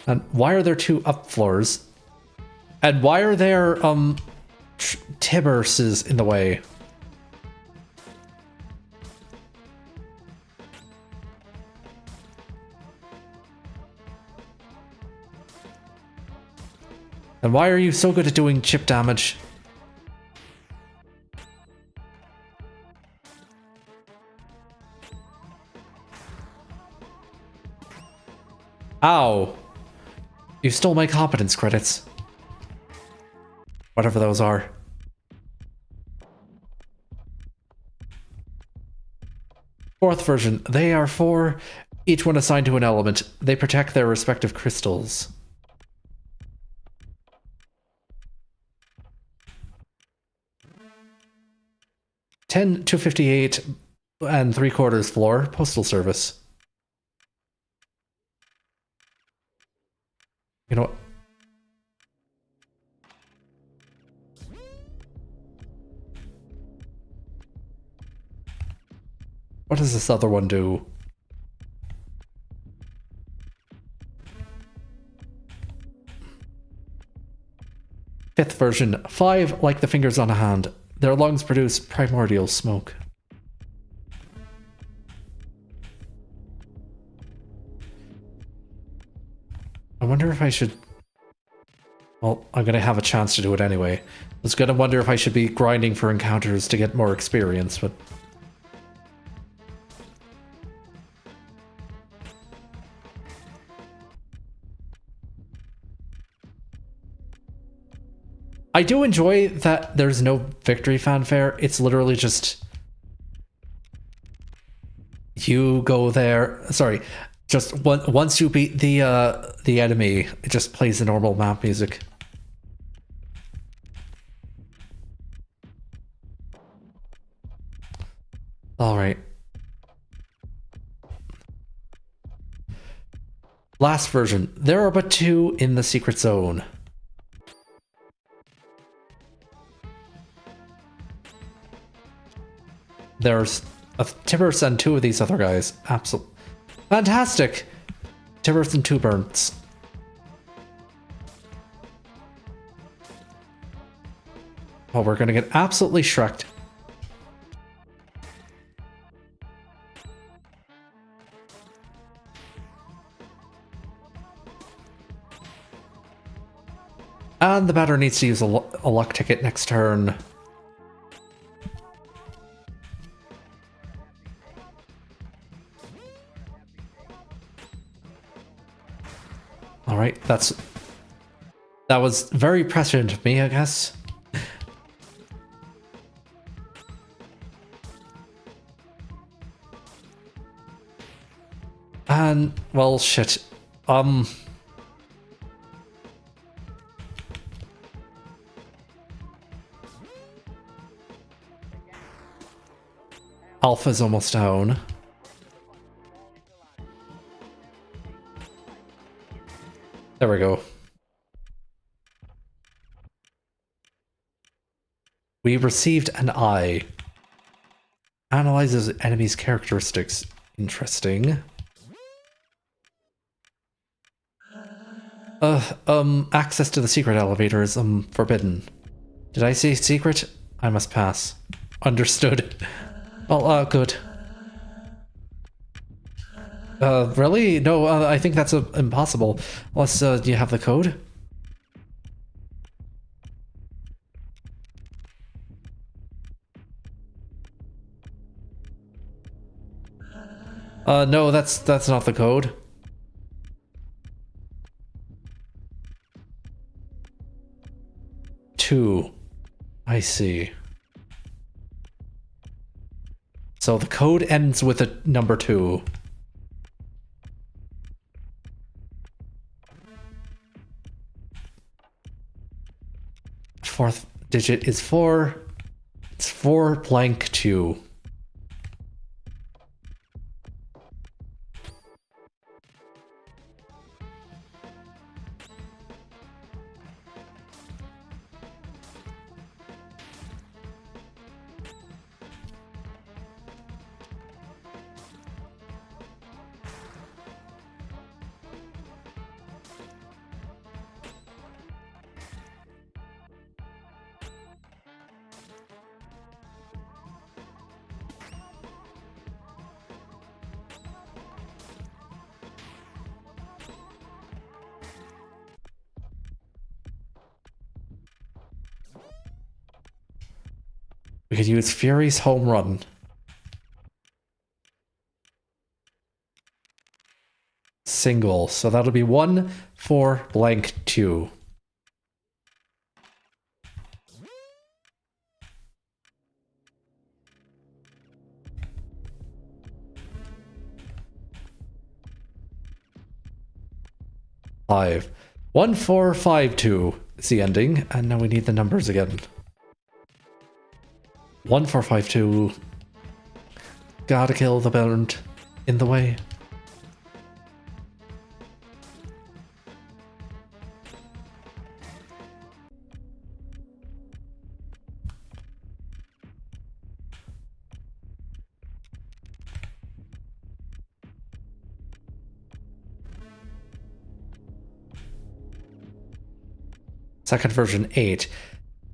And why are there 2 up floors? And why are there, Tiburses in the way? And why are you so good at doing chip damage? Ow! You stole my competence credits. Whatever those are. Fourth version. They are 4, each one assigned to an element. They protect their respective crystals. Ten 258 and 3/4 floor, Postal Service. You know what? What does this other one do? Fifth version. 5 like the fingers on a hand. Their lungs produce primordial smoke. I wonder if I should... Well, I'm gonna have a chance to do it anyway. I was gonna wonder if I should be grinding for encounters to get more experience, but... I do enjoy that there's no victory fanfare. It's literally just... You go there... Sorry. Just once you beat the enemy, it just plays the normal map music. Alright. Last version. There are but 2 in the secret zone. There's a Tibbers and 2 of these other guys. Absolutely. Fantastic! Tibbers and 2 burns. Oh, we're gonna get absolutely shreked. And the batter needs to use a luck ticket next turn. Alright, that's That was very prescient of me, I guess. And, well, shit. Alpha's almost down. There we go. We received an eye. Analyzes enemies' characteristics. Interesting. Access to the secret elevator is, forbidden. Did I say secret? I must pass. Understood. Well, good. Really? No, I think that's impossible. Unless, do you have the code? No, that's not the code. Two. I see. So the code ends with a number 2. Fourth digit is 4. It's 4 blank 2. We could use Fury's home run. Single. So that'll be 1, 4, blank 2. Five. 1, 4, 5, 2 is the ending, and now we need the numbers again. 1, 4, 5, 2. Gotta kill the bird in the way. Second version 8.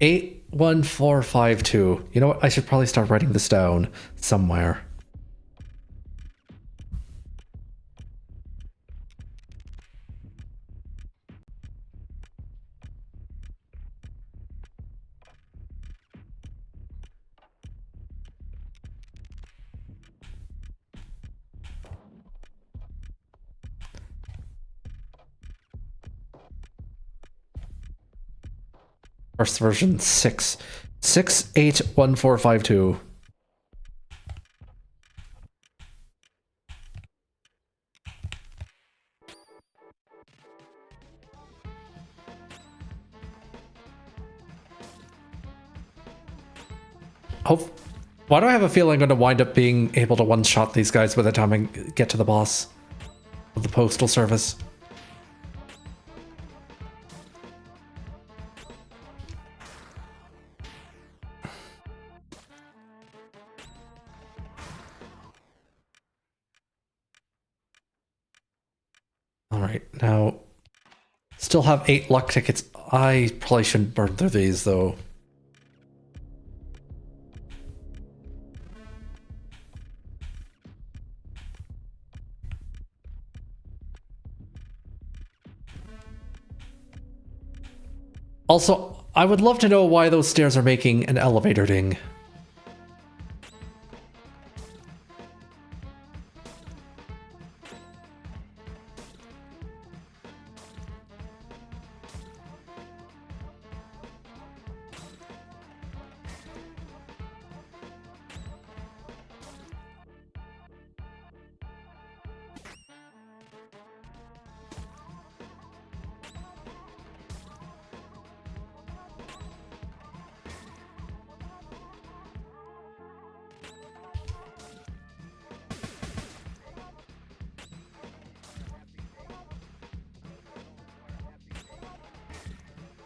8, 1, 4, 5, 2. You know what? I should probably start writing this down somewhere. First version 6. 6, 8, 1, 4, 5, 2. Why do I have a feeling I'm going to wind up being able to one-shot these guys by the time I get to the boss of the Postal Service? Alright, now... Still have 8 luck tickets. I probably shouldn't burn through these, though. Also, I would love to know why those stairs are making an elevator ding.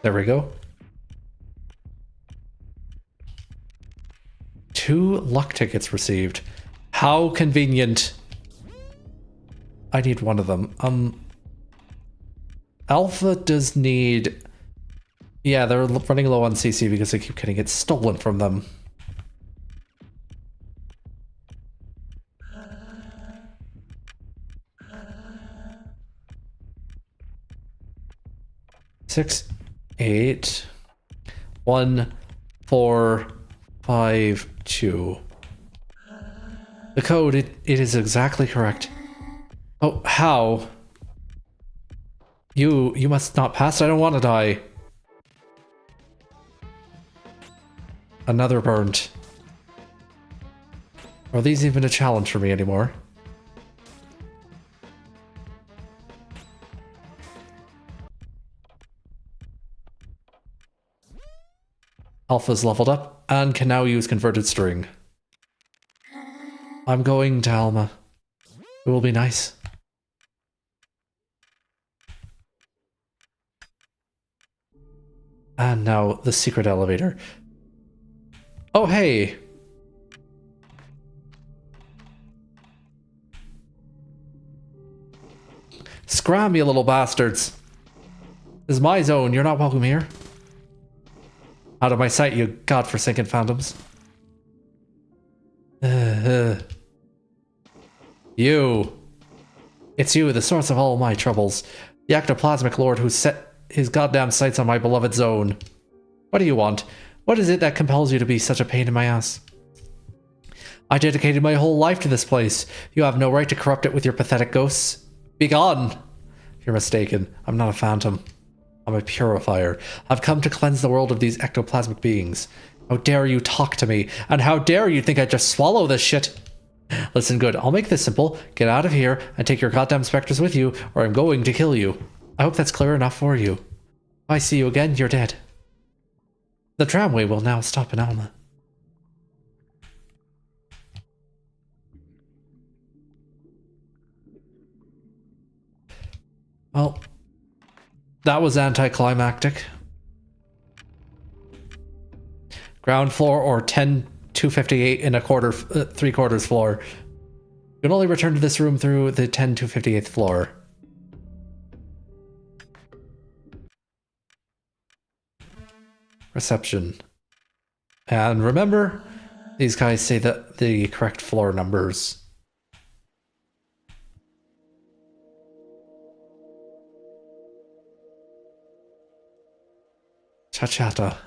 There we go. 2 luck tickets received. How convenient. I need one of them. Alpha does need... Yeah, they're running low on CC because they keep getting it stolen from them. Six, 8, 1, 4, 5, 2. The code, it is exactly correct. Oh, how? You must not pass. I don't want to die. Another burnt. Are these even a challenge for me anymore? Alpha's leveled up and can now use converted string. I'm going to Alma. It will be nice. And now the secret elevator. Oh, hey! Scram, you little bastards! This is my zone, you're not welcome here. Out of my sight, you godforsaken phantoms. You! It's you, the source of all my troubles. The ectoplasmic lord who set his goddamn sights on my beloved zone. What do you want? What is it that compels you to be such a pain in my ass? I dedicated my whole life to this place. You have no right to corrupt it with your pathetic ghosts. Be gone! You're mistaken. I'm not a phantom. I'm a purifier. I've come to cleanse the world of these ectoplasmic beings. How dare you talk to me? And how dare you think I'd just swallow this shit? Listen good, I'll make this simple. Get out of here and take your goddamn specters with you, or I'm going to kill you. I hope that's clear enough for you. If I see you again, you're dead. The tramway will now stop in Alma. Well, that was anticlimactic. Ground floor or 10-258 and a quarter, 3/4 floor. You can only return to this room through the 10-258th floor. Reception. And remember, these guys say that the correct floor numbers. Chachata.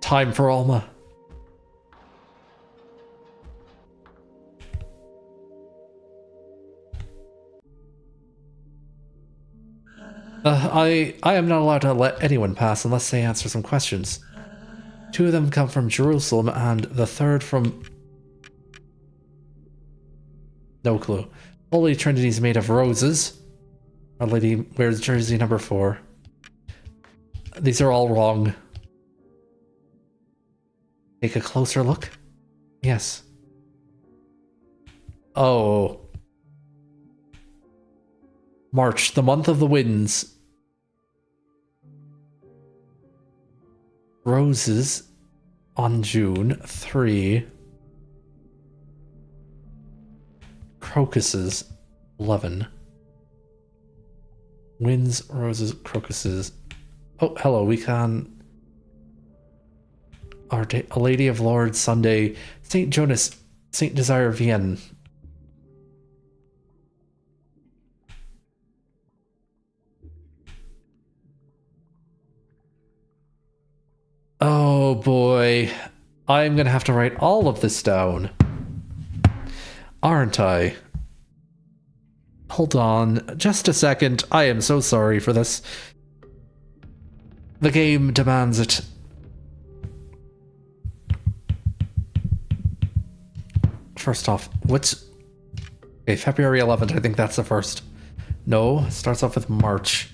Time for Alma. I am not allowed to let anyone pass unless they answer some questions. 2 of them come from Jerusalem and the third from... No clue. Holy Trinity is made of roses. Our Lady wears jersey number 4. These are all wrong. Take a closer look. Yes. Oh. March, the month of the winds. Roses on June 3. Crocuses 11. Winds, roses, crocuses. Oh, hello, we can... Our A Lady of Lords, Sunday, St. Jonas, St. Desire, Vienne. Oh boy, I'm gonna have to write all of this down. Aren't I? Hold on, just a second. I am so sorry for this. The game demands it. First off, what's... Okay, February 11th, I think that's the first. No, it starts off with March.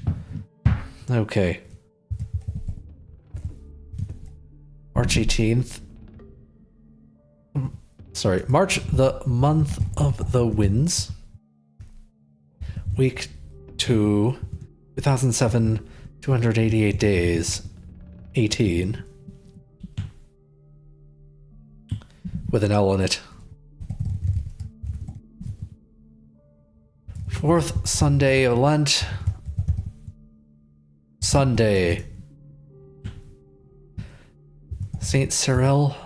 Okay. March 18th. Sorry, March, the month of the winds. Week to 2007, 288 days, 18. With an L in it. Fourth Sunday of Lent. Sunday. Saint Cyril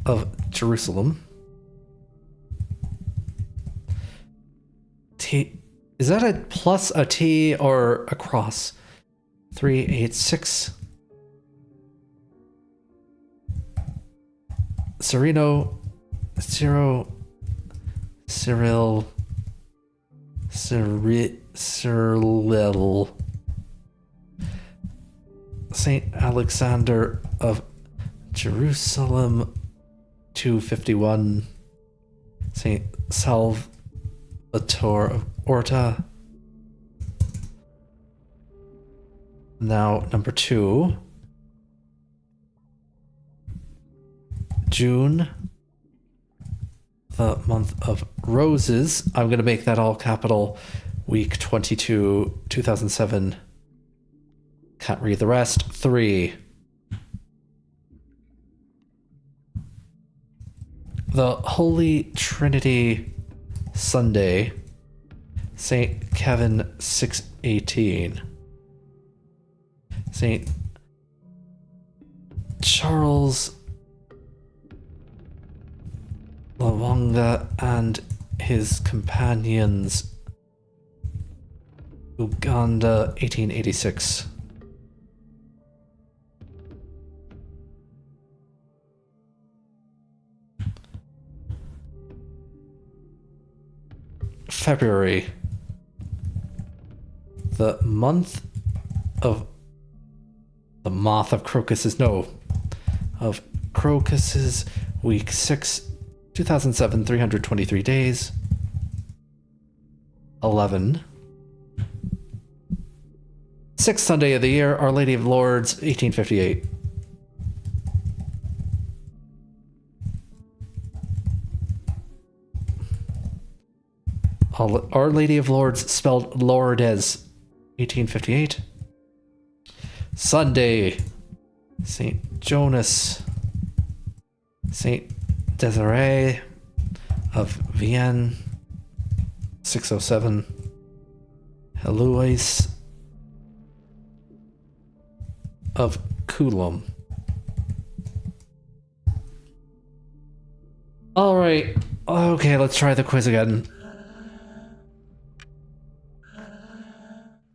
of Jerusalem. T. Is that a plus, a T, or a cross? 386. Cyril. Saint Alexander of Jerusalem, 251. Saint Salvatore of Orta. Now, number 2. June, the month of roses. I'm going to make that all capital. Week 22, 2007. Can't read the rest. 3. The Holy Trinity Sunday. Saint Kevin, 618. Saint Charles Lawanga and his companions, Uganda, 1886. February, the month of the moth of crocuses, no, of crocuses, week 6, 2007, 323 days, 11. Sixth Sunday of the year, Our Lady of Lourdes, 1858. Our Lady of Lourdes, spelled Lourdes, 1858. Sunday, Saint Jonas, Saint Desiree of Vienne, 607. Heloise of Coulomb. All right. Okay, let's try the quiz again.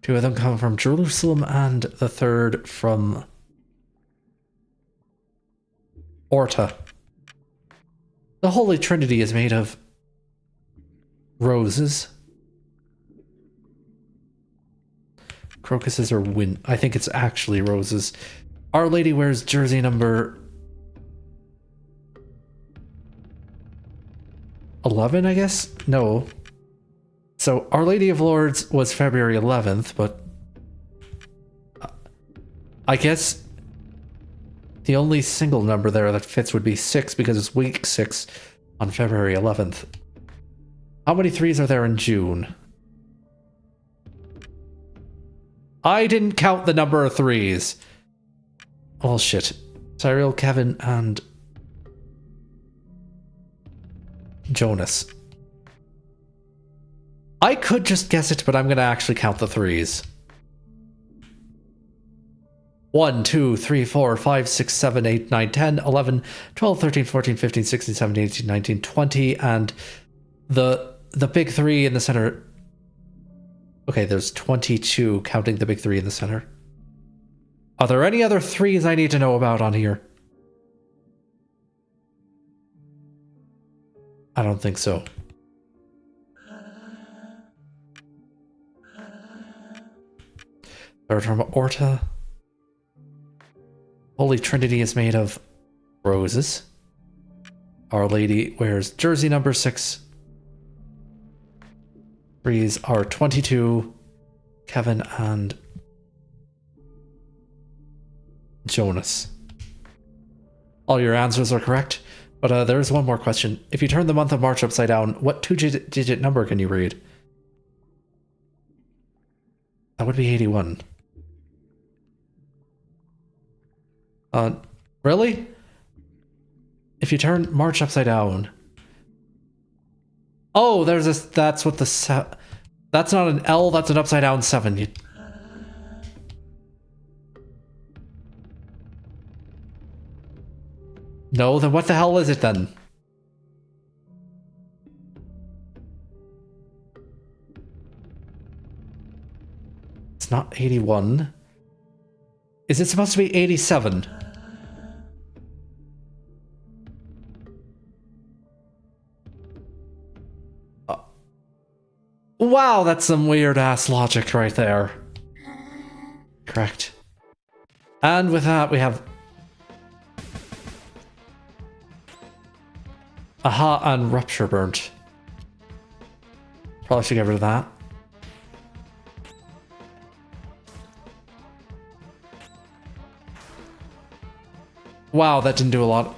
2 of them come from Jerusalem and the 3rd from Orta. The Holy Trinity is made of roses. Crocuses are wind. I think it's actually roses. Our Lady wears jersey number 11, I guess? No. So Our Lady of Lourdes was February 11th, but I guess the only single number there that fits would be 6 because it's week 6 on February 11th. How many 3s are there in June? I didn't count the number of 3s. Oh shit. Cyril, Kevin, and Jonas. I could just guess it, but I'm going to actually count the 3s. 1, 2, 3, 4, 5, 6, 7, 8, 9, 10, 11, 12, 13, 14, 15, 16, 17, 18, 19, 20, and the big 3 in the center. Okay, there's 22 counting the big 3 in the center. Are there any other 3s I need to know about on here? I don't think so. Third from Orta. Holy Trinity is made of roses. Our Lady wears jersey number 6. 3s are 22, Kevin and Jonas. All your answers are correct, but there's one more question. If you turn the month of March upside down, what 2-digit number can you read? That would be 81. Really? If you turn March upside down. Oh, there's this. That's what the. That's not an L, that's an upside down 7. No, then what the hell is it then? It's not 81. Is it supposed to be 87? Wow, that's some weird ass logic right there. Correct. And with that, we have Aha and Rupture Burnt. Probably should get rid of that. Wow, that didn't do a lot.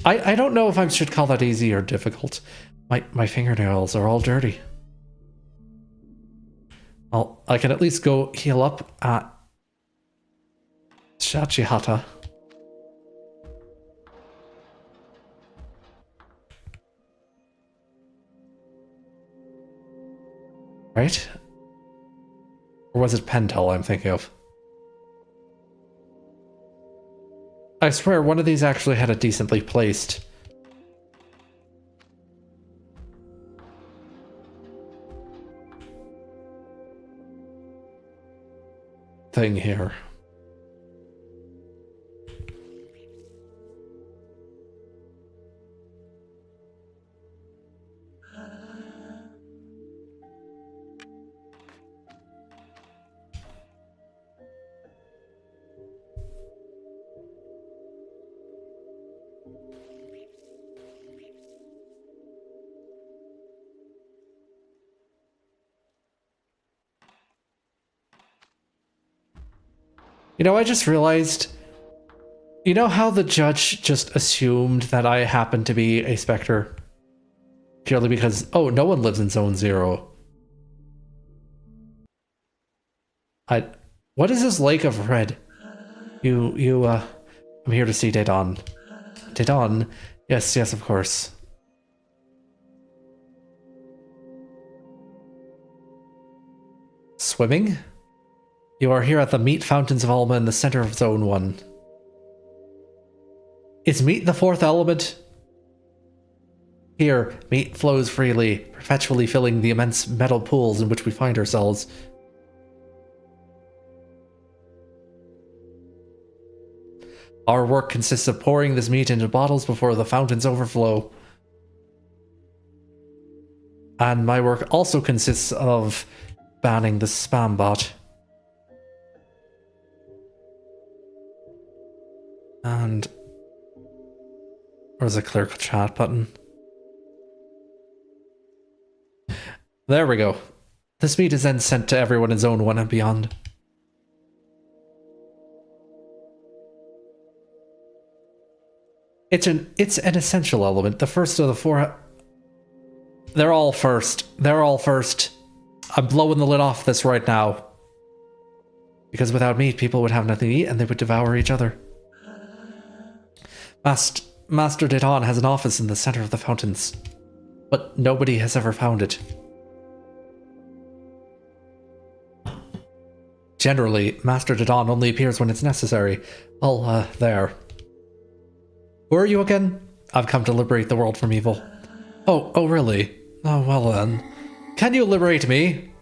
I don't know if I should call that easy or difficult. My fingernails are all dirty. Well, I can at least go heal up at Shachihata. Right? Or was it Pentel I'm thinking of? I swear, one of these actually had a decently placed thing here. You know, I just realized, you know how the judge just assumed that I happened to be a Spectre? Purely because, oh, no one lives in Zone 0. What is this lake of red? I'm here to see Dedan. Dedan? Yes, of course. Swimming? You are here at the Meat Fountains of Alma in the center of Zone 1. Is meat the fourth element? Here, meat flows freely, perpetually filling the immense metal pools in which we find ourselves. Our work consists of pouring this meat into bottles before the fountains overflow. And my work also consists of banning the spam bot. And where's the clear chat button? There we go. This meat is then sent to everyone in Zone 1 and beyond. It's an essential element. The first of the four. They're all first. They're all first. I'm blowing the lid off this right now. Because without meat, people would have nothing to eat and they would devour each other. Master Dedan has an office in the center of the fountains, but nobody has ever found it. Generally, Master Dedan only appears when it's necessary. Well, there. Who are you again? I've come to liberate the world from evil. Oh, really? Oh, well then. Can you liberate me?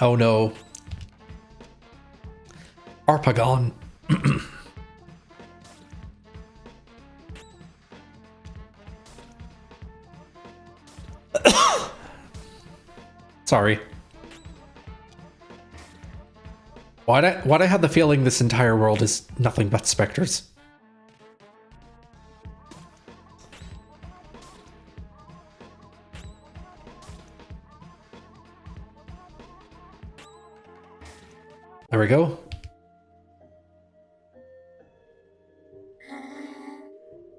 Oh no. Arpagon. Sorry. Why'd I have the feeling this entire world is nothing but specters? There we go.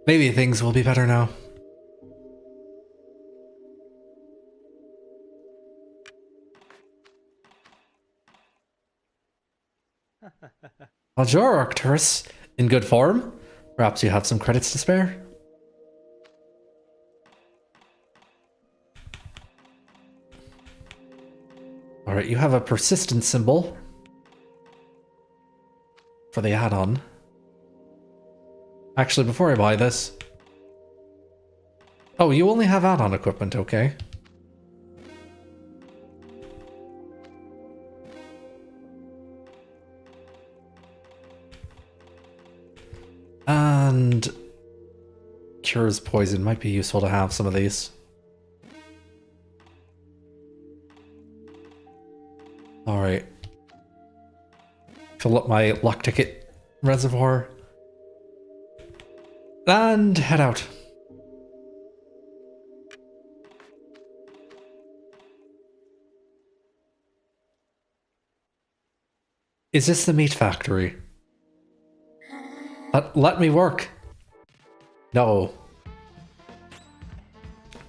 Maybe things will be better now. Bonjour, Arcturus. In good form? Perhaps you have some credits to spare? Alright, you have a persistence symbol for the add-on. Actually, before I buy this... Oh, you only have add-on equipment, okay. And... Cures poison. Might be useful to have some of these. Alright. Fill up my luck ticket reservoir. And head out. Is this the meat factory? Let me work. No.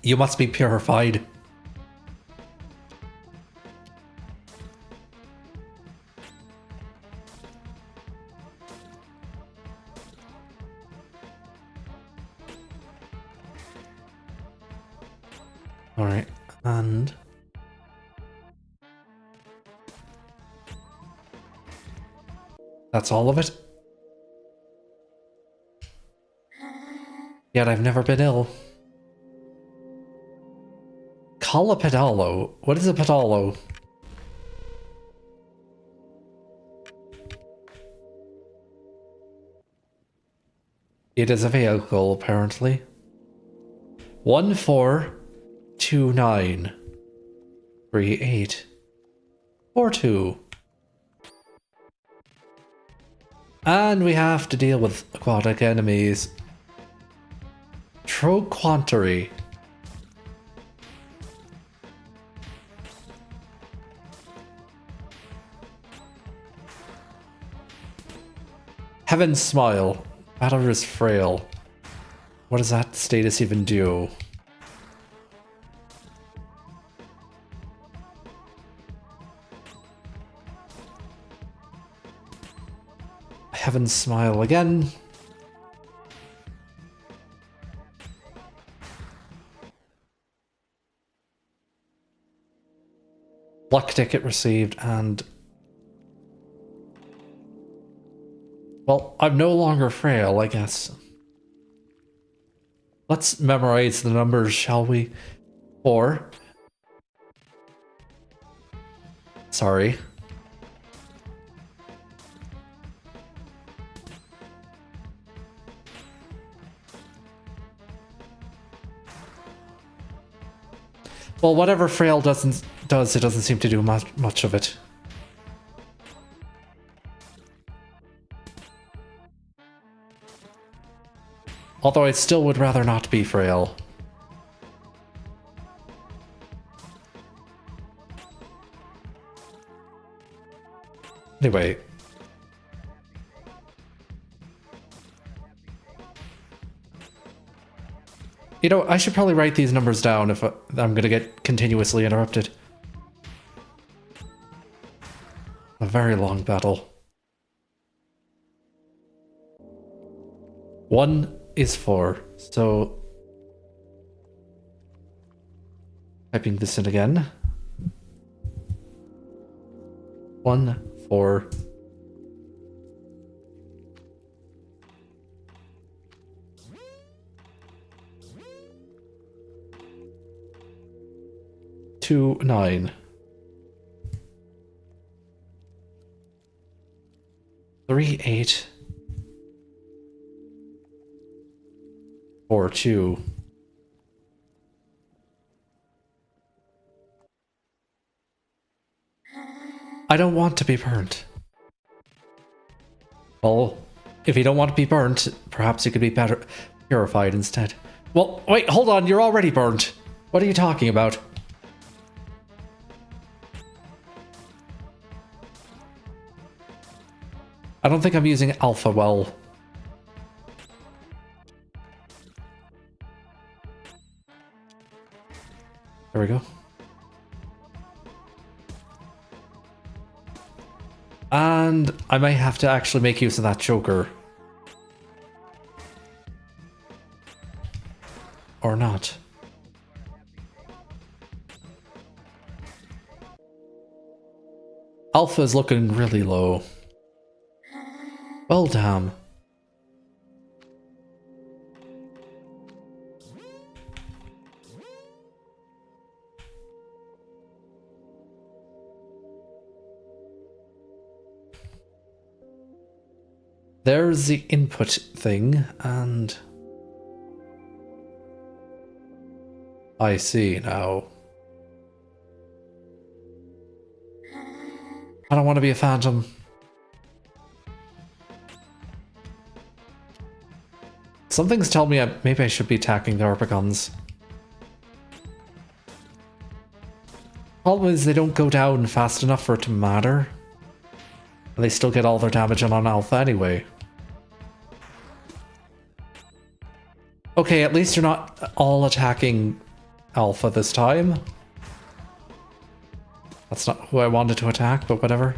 You must be purified. Alright, and... That's all of it? Yet I've never been ill. Call a pedalo. What is a pedalo? It is a vehicle, apparently. 1429 3842. And we have to deal with aquatic enemies. Troquantary. Heaven's Smile. Matter is frail. What does that status even do? Heaven's Smile again. Luck ticket received, and... Well, I'm no longer frail, I guess. Let's memorize the numbers, shall we? 4. Sorry. Well, whatever frail does, it doesn't seem to do much of it. Although I still would rather not be frail. Anyway. You know, I should probably write these numbers down if I'm gonna get continuously interrupted. A very long battle. 1 is 4, so... Typing this in again. 1, 4... 2, 9. 3, 8. 4, 2. I don't want to be burnt. Well, if you don't want to be burnt, perhaps you could be better purified instead. Well, wait, hold on, you're already burnt. What are you talking about? I don't think I'm using alpha well. There we go. And I might have to actually make use of that choker. Or not. Alpha is looking really low. Well, damn. There's the input thing, and I see now. I don't want to be a phantom. Something's telling me maybe I should be attacking the Orpicons. Problem is they don't go down fast enough for it to matter. And they still get all their damage on Alpha anyway. Okay, at least you're not all attacking Alpha this time. That's not who I wanted to attack, but whatever.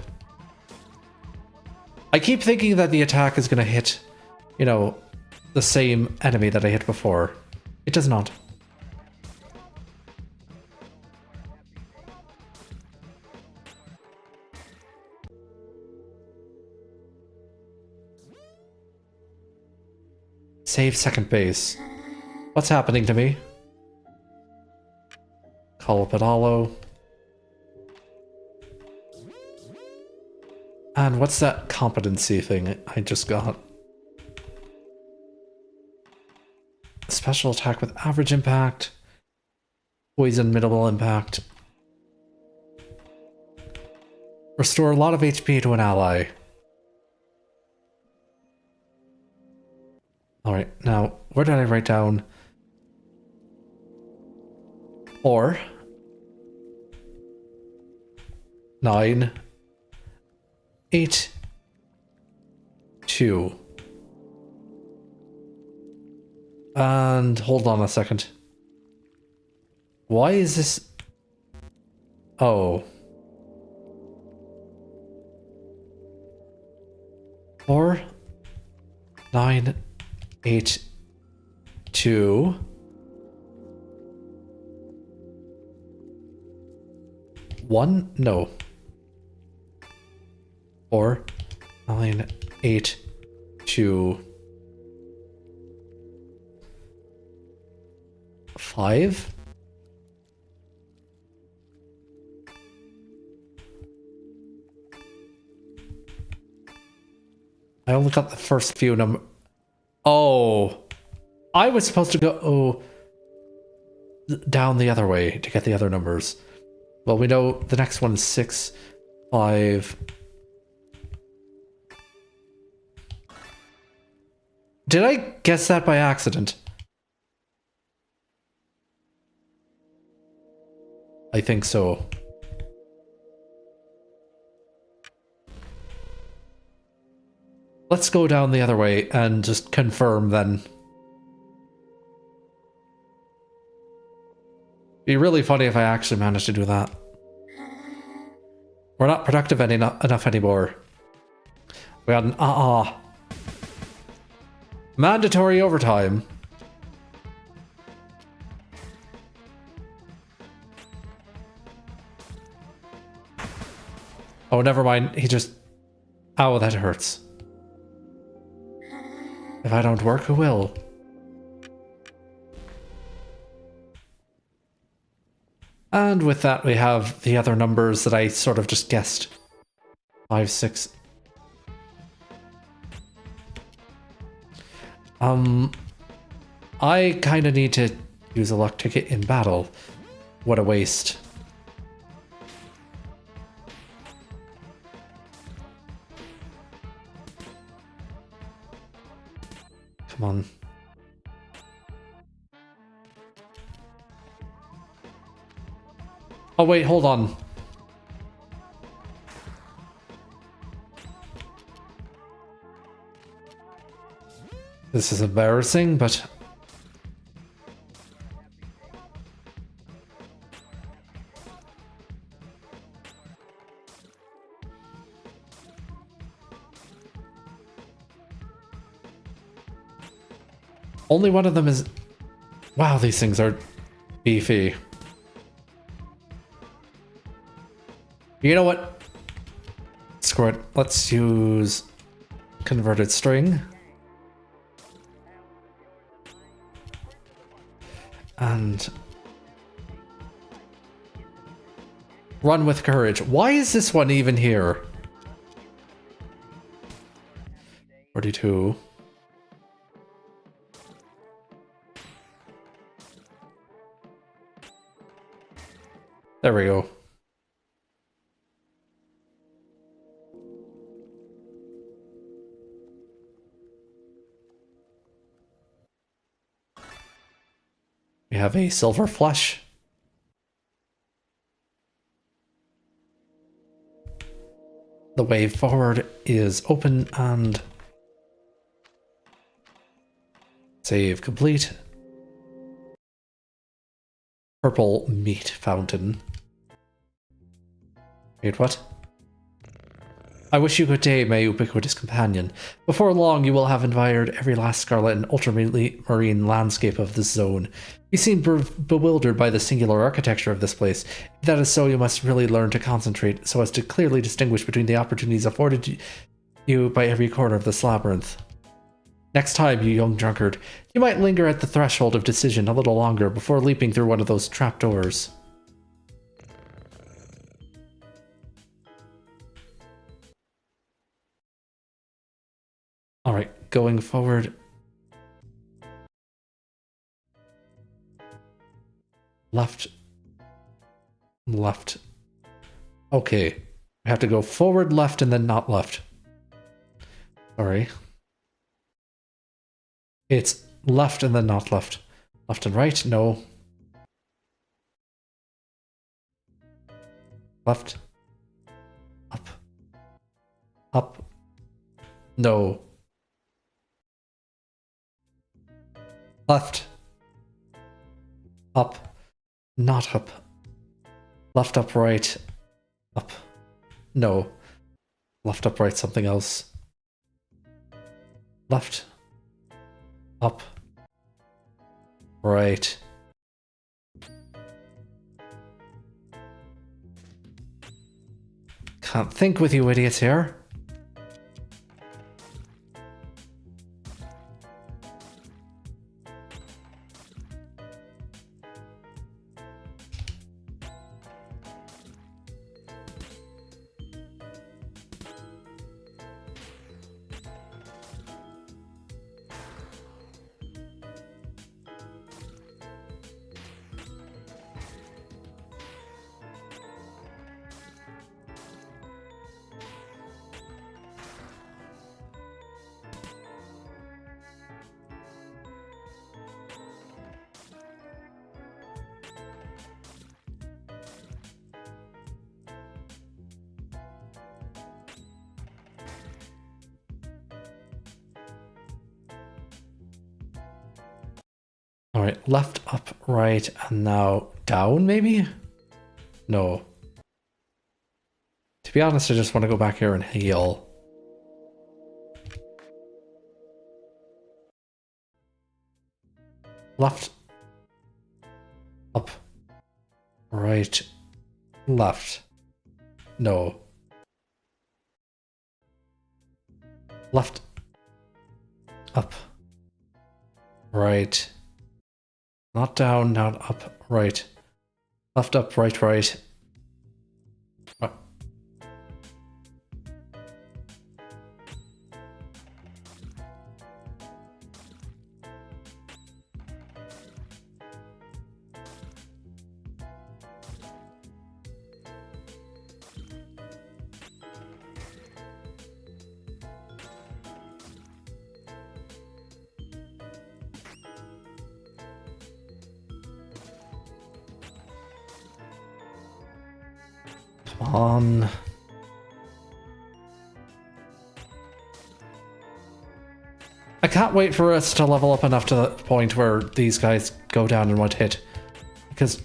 I keep thinking that the attack is going to hit, you know, the same enemy that I hit before. It does not. Save second base. What's happening to me? Call up Pedalo. And what's that competency thing I just got? Special attack with average impact. Poison minimal impact. Restore a lot of HP to an ally. Alright, now, where did I write down? Or 9, 8, 2. And hold on a second. Why is this? Oh. 4, 9, 8, 2. 1? No. 4, 9, 8, 2. 5? I only got the first few number. Oh, I was supposed to go down the other way to get the other numbers. Well, we know the next one is 6, 5. Did I guess that by accident? I think so. Let's go down the other way and just confirm then. Be really funny if I actually managed to do that. We're not productive enough anymore. We got an mandatory overtime. Oh, never mind. He just... Ow, that hurts. If I don't work, who will? And with that, we have the other numbers that I sort of just guessed. 5, 6. I kind of need to use a luck ticket in battle. What a waste. Come on. Oh wait, hold on. This is embarrassing, but... Only one of them is... Wow, these things are beefy. You know what? Screw it. Let's use converted string. And run with courage. Why is this one even here? 42. There we go. We have a silver flush. The way forward is open and save complete. Purple meat fountain. Wait, what? I wish you good day, my ubiquitous companion. Before long, you will have admired every last scarlet and ultramarine landscape of this zone. You seem bewildered by the singular architecture of this place. If that is so, you must really learn to concentrate so as to clearly distinguish between the opportunities afforded you by every corner of this labyrinth. Next time, you young drunkard, you might linger at the threshold of decision a little longer before leaping through one of those trapdoors. Alright, going forward. Left. Left. Okay. We have to go forward, left, and then not left. Sorry. It's left and then not left. Left and right? No. Left. Up. Up. No. Left. Up. Not up. Left, up, right. Up. No. Left, up, right, something else. Left. Up. Right. Can't think with you idiots here. Alright, left, up, right, and now down, maybe? No. To be honest, I just want to go back here and heal. Left. Up. Right. Left. No. Left. Up. Right. Not down, not up, right. Left, up, right, right. Come on. I can't wait for us to level up enough to the point where these guys go down in one hit. Because...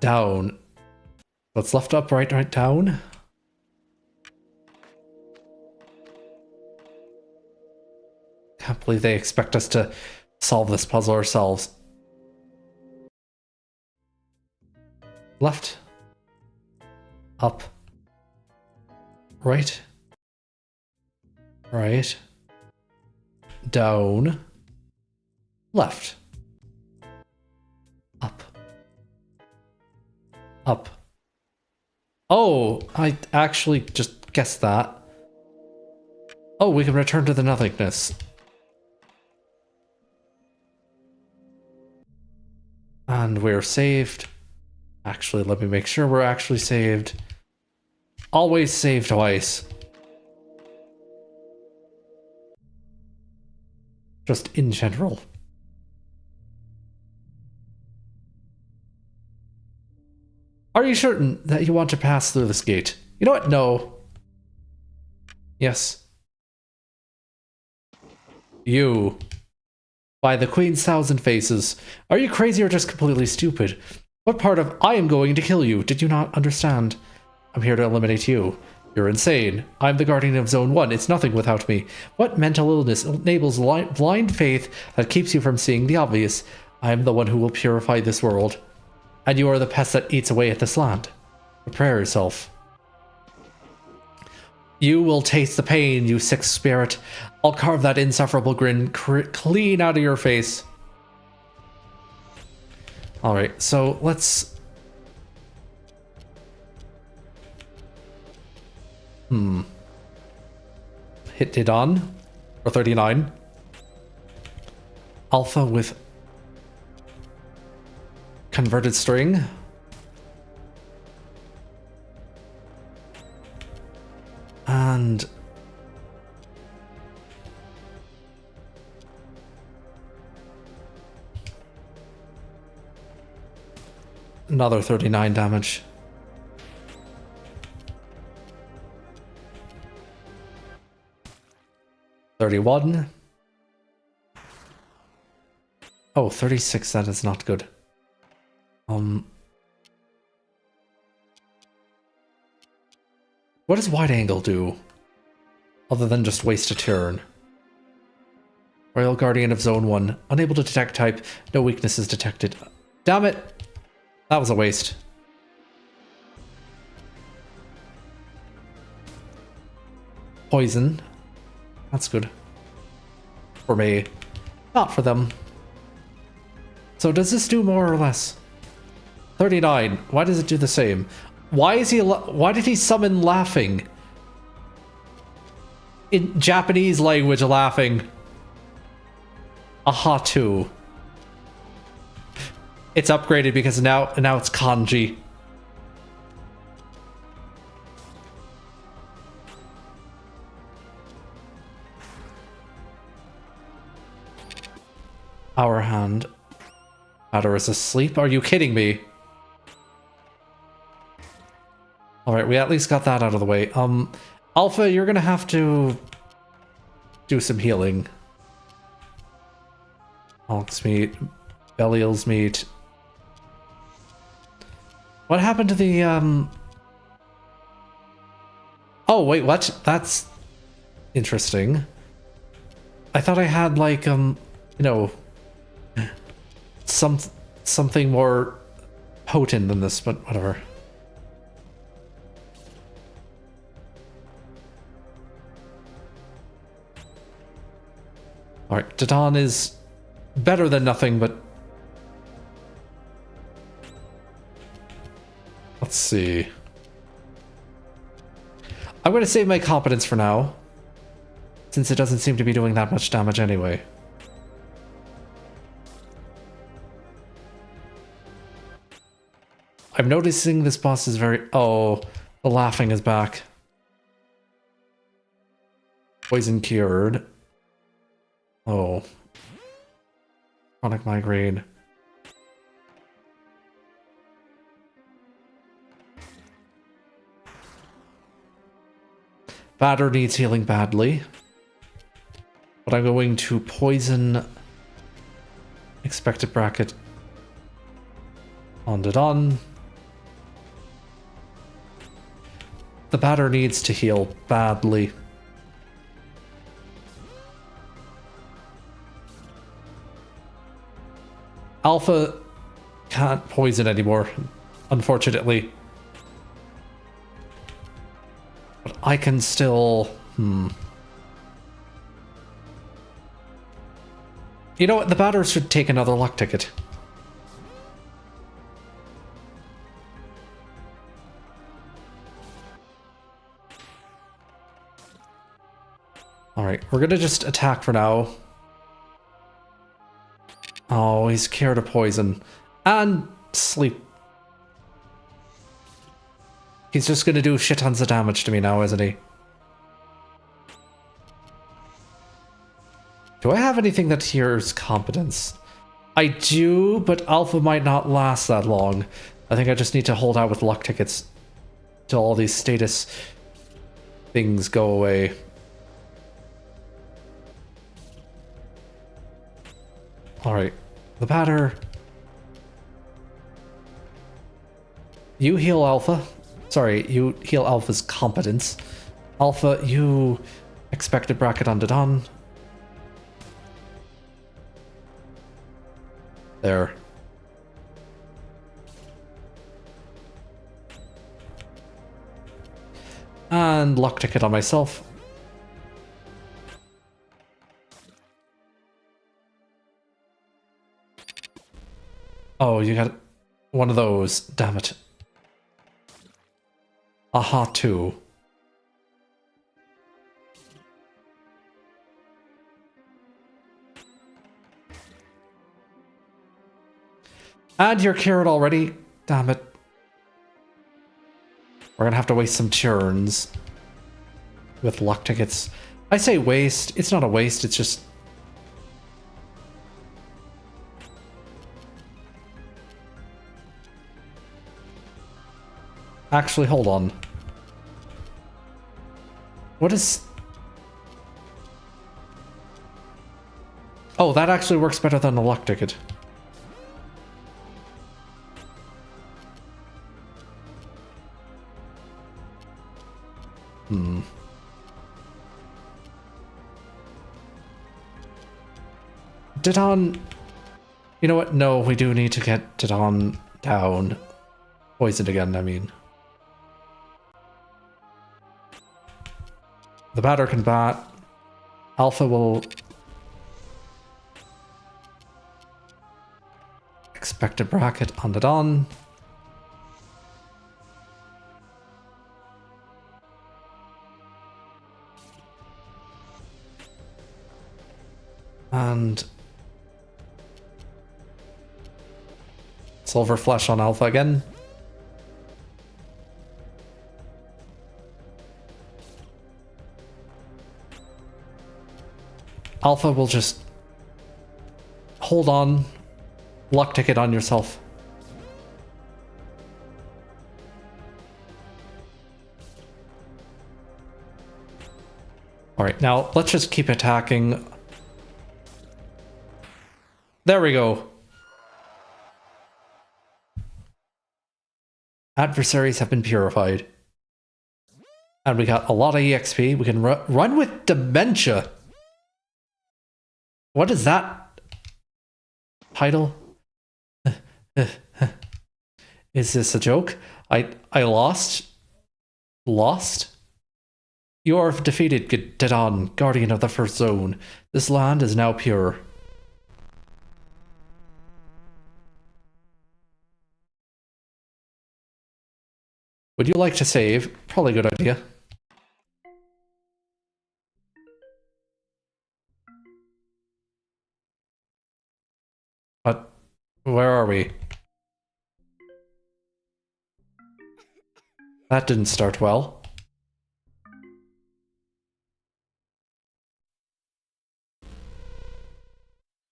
down. Let's left, up, right, right, down. believe they expect us to solve this puzzle ourselves. Left. Up. Right. Right. Down. Left. Up. Up. Oh, I actually just guessed that. Oh, we can return to the nothingness. And we're saved. Actually, let me make sure we're actually saved. Always save twice. Just in general. Are you certain that you want to pass through this gate? You know what? No. Yes. You. By the Queen's thousand faces. Are you crazy or just completely stupid? What part of I am going to kill you did you not understand? I'm here to eliminate you. You're insane. I'm the guardian of Zone 1. It's nothing without me. What mental illness enables blind faith that keeps you from seeing the obvious? I am the one who will purify this world. And you are the pest that eats away at this land. Prepare yourself. You will taste the pain, you sick spirit. I'll carve that insufferable grin clean out of your face. Alright, so let's... Hit it on. For 39. Alpha with... converted string. And... another 39 damage. $31. Oh, 36, that is not good. What does wide angle do? Other than just waste a turn. Royal Guardian of Zone 1. Unable to detect type. No weaknesses detected. Damn it! That was a waste. Poison. That's good. For me. Not for them. So does this do more or less? 39. Why does it do the same? Why did he summon laughing? In Japanese language, laughing. Aha 2. It's upgraded because now it's kanji. Our hand. Adder is asleep? Are you kidding me? Alright, we at least got that out of the way. Alpha, you're gonna have to do some healing. Ox meat, Belial's meat. What happened to the, Oh, wait, what? That's interesting. I thought I had, like, you know, something more potent than this, but whatever. Alright, Titan is better than nothing, but... let's see. I'm going to save my competence for now, since it doesn't seem to be doing that much damage anyway. I'm noticing this boss is very... oh, the laughing is back. Poison cured. Oh. Chronic migraine. Batter needs healing badly. But I'm going to poison... expected bracket. On to done. The batter needs to heal badly. Alpha can't poison anymore, unfortunately. But I can still... You know what? The batter should take another luck ticket. Alright, we're gonna just attack for now. Oh, he's cured of poison. And sleep. He's just gonna do shit tons of damage to me now, isn't he? Do I have anything that hears competence? I do, but Alpha might not last that long. I think I just need to hold out with luck tickets till all these status things go away. Alright, the batter. You heal Alpha. Sorry, you heal Alpha's competence. Alpha, you expected bracket on Dodon. There. And luck ticket on myself. Oh, you got one of those. Damn it. Aha, 2. And you're cured already. Damn it. We're gonna have to waste some turns with luck tickets. I say waste. It's not a waste, it's just... Actually, hold on. What is... Oh, that actually works better than the luck ticket. Didon... You know what? No, we do need to get Didon down. Poisoned again, I mean. The batter can bat. Alpha will... Expected bracket on Didon. And... Silver Flash on Alpha again. Alpha will just hold on, luck ticket on yourself. Alright, now let's just keep attacking. There we go. Adversaries have been purified. And we got a lot of EXP. We can run with dementia. What is that title? Is this a joke? I lost? Lost? You are defeated, Didon, guardian of the first zone. This land is now pure. Would you like to save? Probably a good idea. But where are we? That didn't start well.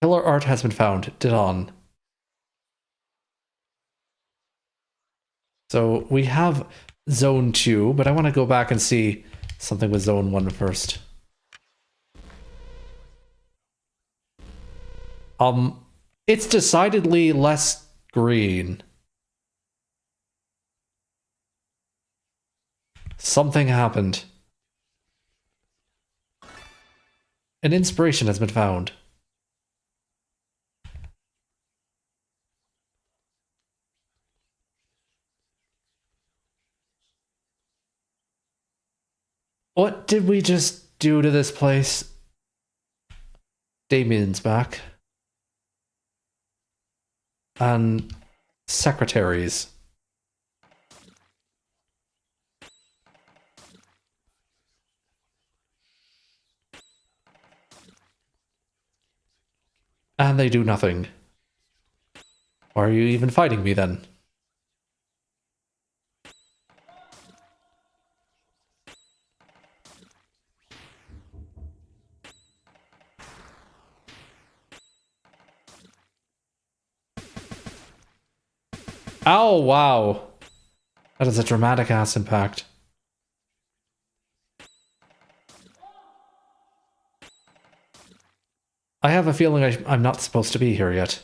Killer art has been found. Didon. So we have Zone 2, but I want to go back and see something with Zone 1 first. It's decidedly less green. Something happened. An inspiration has been found. What did we just do to this place? Damien's back. And secretaries. And they do nothing. Why are you even fighting me then? Oh, wow. That is a dramatic ass impact. I have a feeling I'm not supposed to be here yet.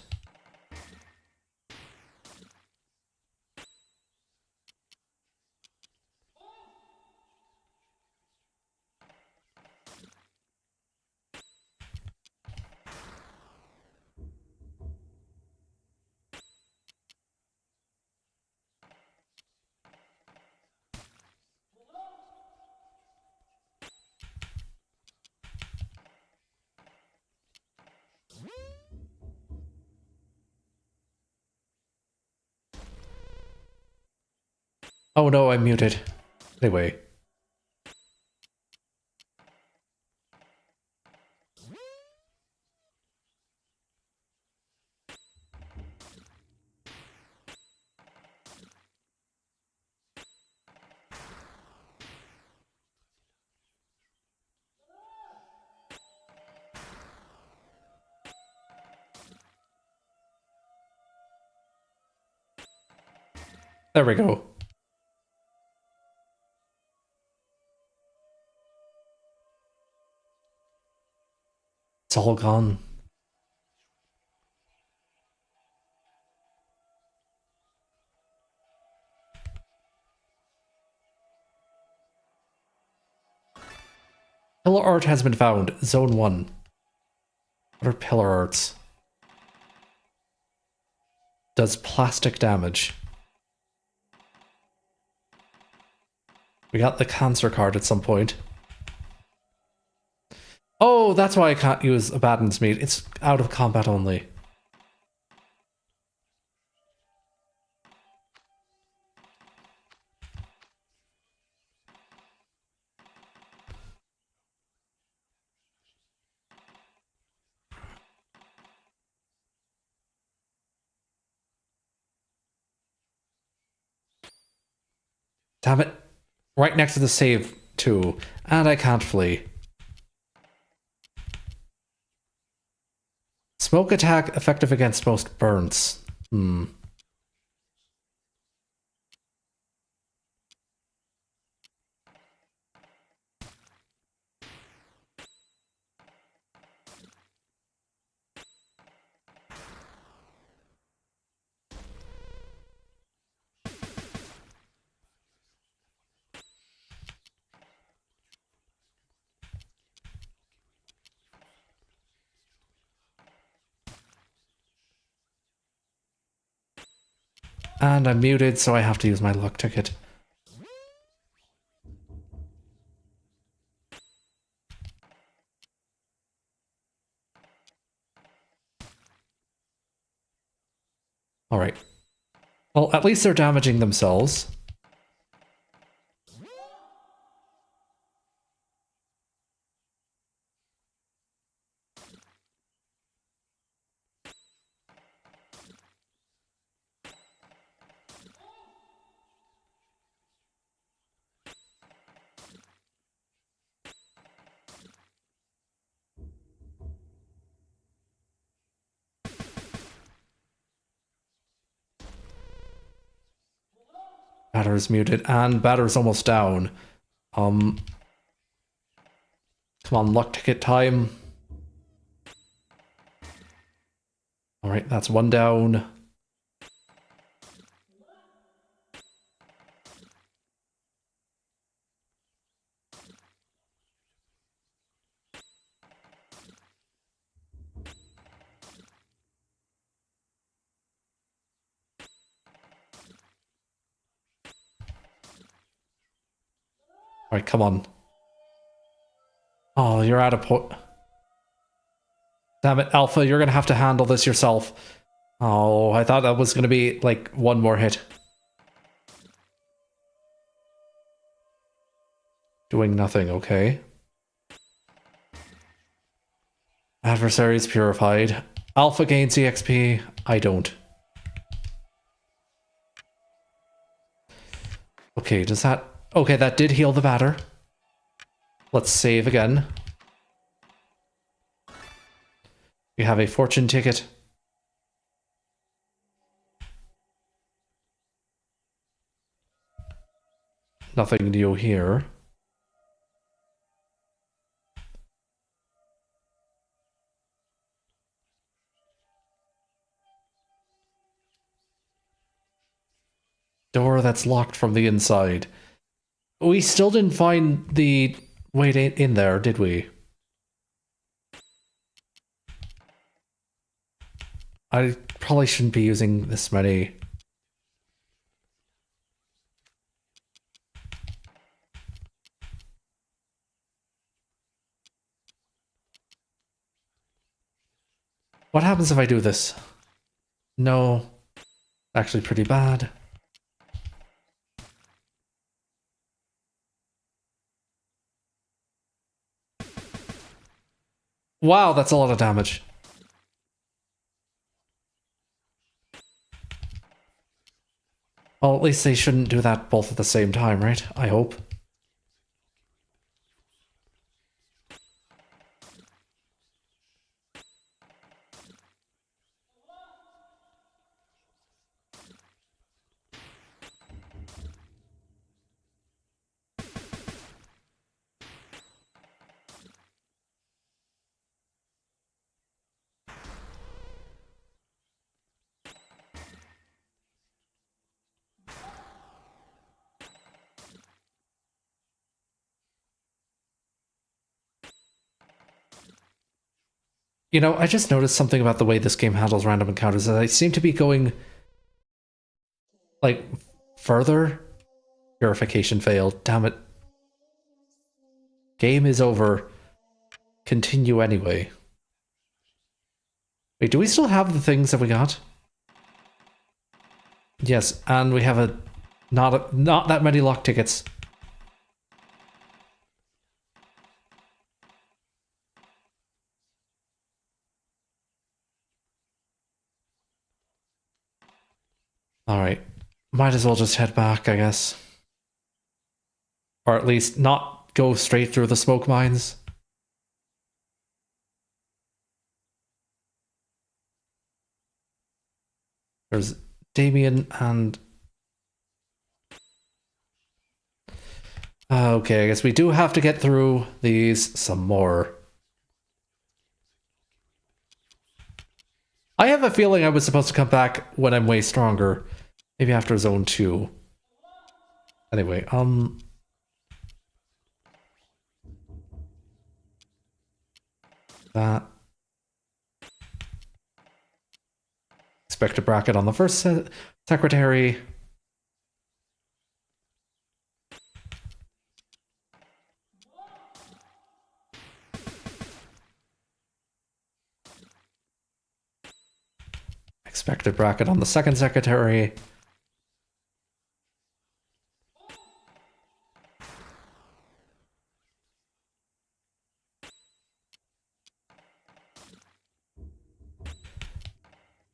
Oh no, I'm muted. Anyway. There we go. It's all gone. Pillar art has been found. Zone 1. What are pillar arts? Does plastic damage. We got the cancer card at some point. Oh, that's why I can't use Abaddon's Meat. It's out of combat only. Damn it. Right next to the save, too. And I can't flee. Smoke attack effective against most burns. And I'm muted, so I have to use my luck ticket. Alright. Well, at least they're damaging themselves. Batter's muted, and Batter's almost down. Come on, luck ticket time. Alright, that's one down. Alright, come on. Oh, you're at a point. Damn it, Alpha, you're gonna have to handle this yourself. Oh, I thought that was gonna be, like, one more hit. Doing nothing, okay. Adversaries purified. Alpha gains EXP. I don't. Okay, does that... Okay, that did heal the batter. Let's save again. We have a fortune ticket. Nothing new here. Door that's locked from the inside. We still didn't find the way in there, did we? I probably shouldn't be using this many. What happens if I do this? No. Actually pretty bad. Wow, that's a lot of damage. Well, at least they shouldn't do that both at the same time, right? I hope. You know, I just noticed something about the way this game handles random encounters. I seem to be going, like, further. Purification failed. Damn it. Game is over. Continue anyway. Wait, do we still have the things that we got? Yes, and we have not that many lock tickets. Alright. Might as well just head back, I guess. Or at least not go straight through the smoke mines. There's Damien and... Okay, I guess we do have to get through these some more. I have a feeling I was supposed to come back when I'm way stronger. Maybe after zone 2. Anyway, that. Expect a bracket on the first secretary. Expected bracket on the second secretary.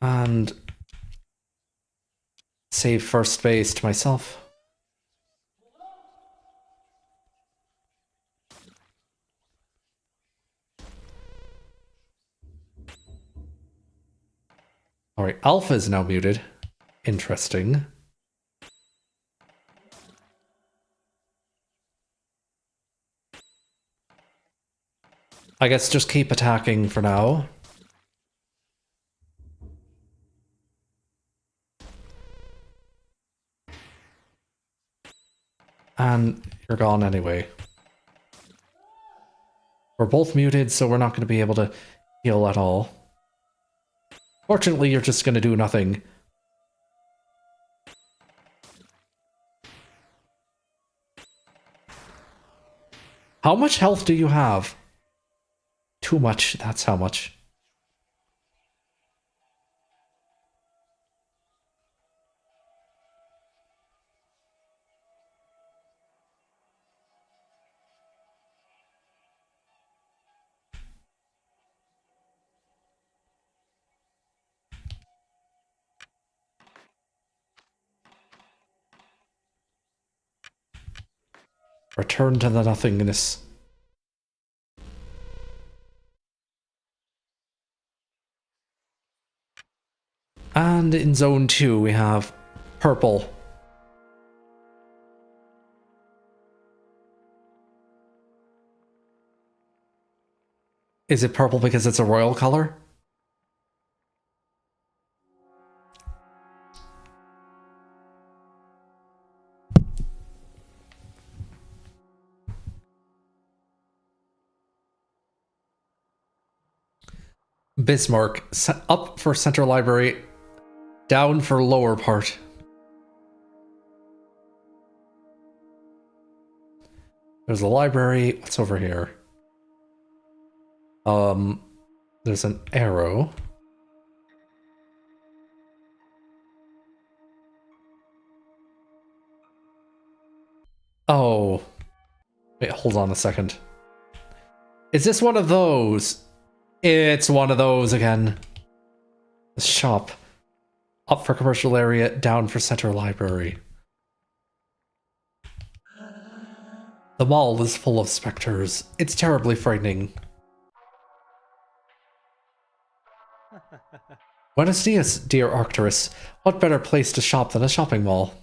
And save first base to myself. Alright, Alpha is now muted. Interesting. I guess just keep attacking for now. And you're gone anyway. We're both muted, so we're not going to be able to heal at all. Fortunately, you're just going to do nothing. How much health do you have? too much, that's how much. Return to the nothingness. And in zone 2 we have purple. Is it purple because it's a royal color? Bismarck. Up for center library, down for lower part. There's a library. What's over here? There's an arrow. Oh. Wait, hold on a second. Is this one of those? It's one of those again. The shop. Up for commercial area, down for center library. The mall is full of specters. It's terribly frightening. Buenos dias, dear Arcturus. What better place to shop than a shopping mall?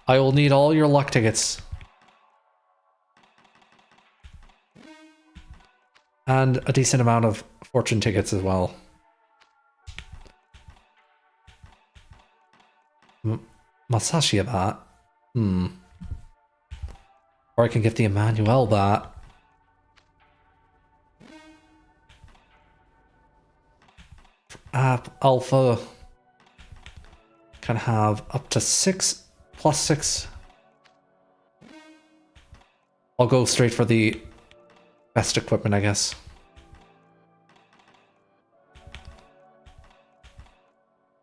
I will need all your luck tickets. And a decent amount of fortune tickets as well. Masashi that. Or I can give the Emmanuel that. Alpha can have up to 6 plus 6. I'll go straight for the best equipment, I guess.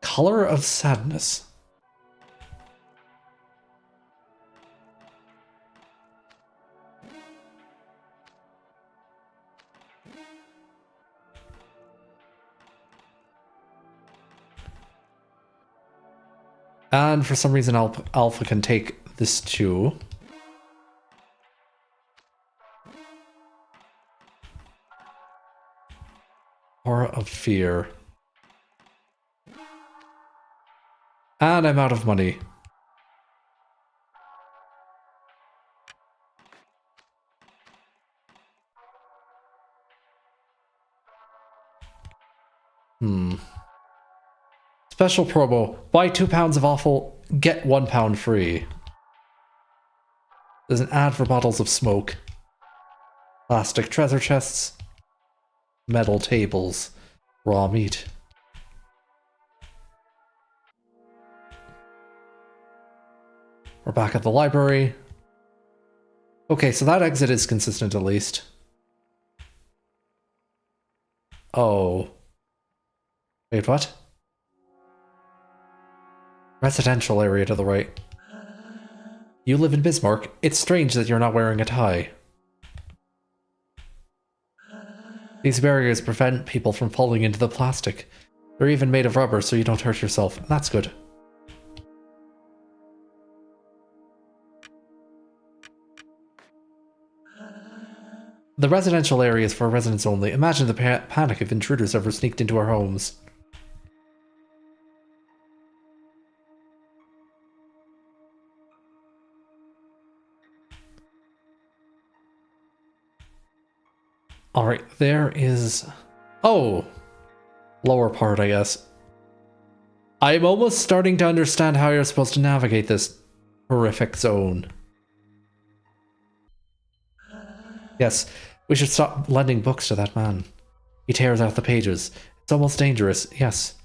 Color of Sadness. And for some reason Alpha can take this too. Aura of Fear. And I'm out of money. Special promo. Buy 2 pounds of offal, get 1 pound free. There's an ad for bottles of smoke. Plastic treasure chests. Metal tables. Raw meat. We're back at the library. Okay, so that exit is consistent at least. Oh. Wait, what? Residential area to the right. You live in Bismarck. It's strange that you're not wearing a tie. These barriers prevent people from falling into the plastic. They're even made of rubber so you don't hurt yourself. That's good. The residential area is for residents only. Imagine the panic if intruders ever sneaked into our homes. Alright, there is... Oh! Lower part, I guess. I'm almost starting to understand how you're supposed to navigate this horrific zone. Yes, we should stop lending books to that man. He tears out the pages. It's almost dangerous, yes.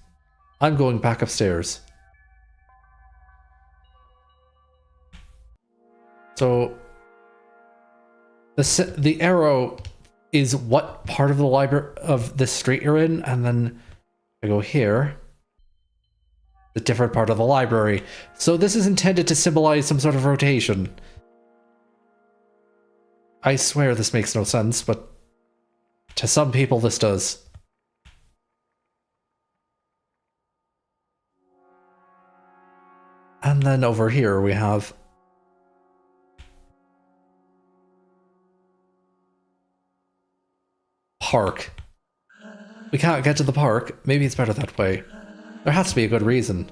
I'm going back upstairs. So, The arrow is what part of the library of the street you're in, and then I go here. The different part of the library. So this is intended to symbolize some sort of rotation. I swear this makes no sense, but to some people this does. And then over here we have park. We can't get to the park. Maybe it's better that way. There has to be a good reason.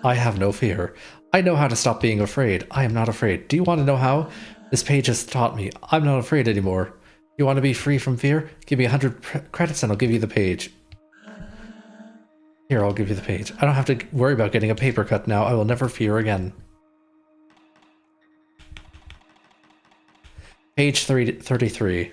I have no fear. I know how to stop being afraid. I am not afraid. Do you want to know how? This page has taught me. I'm not afraid anymore. You want to be free from fear? Give me 100 credits and I'll give you the page. Here, I'll give you the page. I don't have to worry about getting a paper cut now. I will never fear again. Page 33.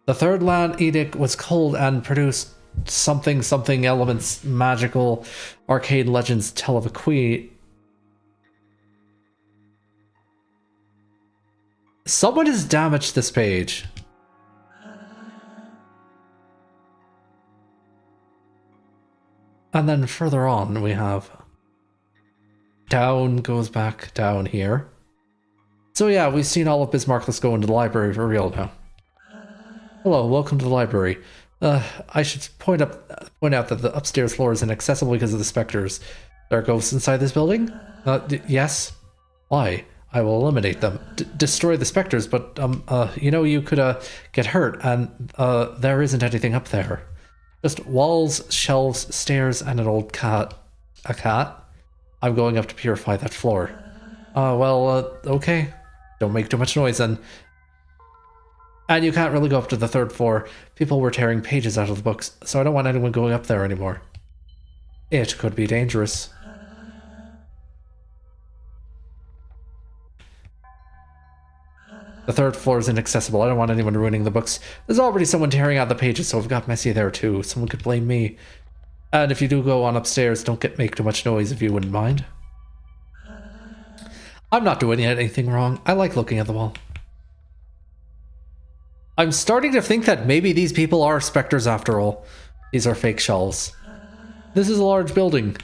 The Third Land Edict was cold and produced something elements magical arcane legends tell of a queen. Someone has damaged this page. And then further on we have down goes back down here. So yeah, we've seen all of Bismarck. Let's go into the library for real now. Hello, welcome to the library. I should point out that the upstairs floor is inaccessible because of the specters. There are ghosts inside this building? Yes. Why? I will eliminate them. Destroy the specters, but you know, you could get hurt, and there isn't anything up there. Just walls, shelves, stairs, and an old cat. A cat? I'm going up to purify that floor. Okay. Don't make too much noise then. And you can't really go up to the third floor. People were tearing pages out of the books, so I don't want anyone going up there anymore. It could be dangerous. The third floor is inaccessible. I don't want anyone ruining the books. There's already someone tearing out the pages, so it got messy there too. Someone could blame me. And if you do go on upstairs, don't make too much noise if you wouldn't mind. I'm not doing anything wrong. I like looking at the wall. I'm starting to think that maybe these people are specters after all. These are fake shelves. This is a large building.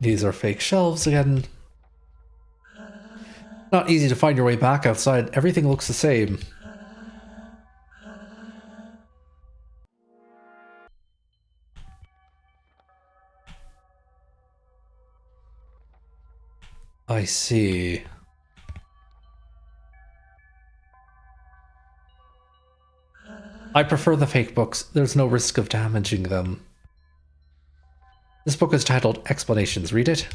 These are fake shelves again. Not easy to find your way back outside. Everything looks the same. I see. I prefer the fake books. There's no risk of damaging them. This book is titled Explanations. Read it.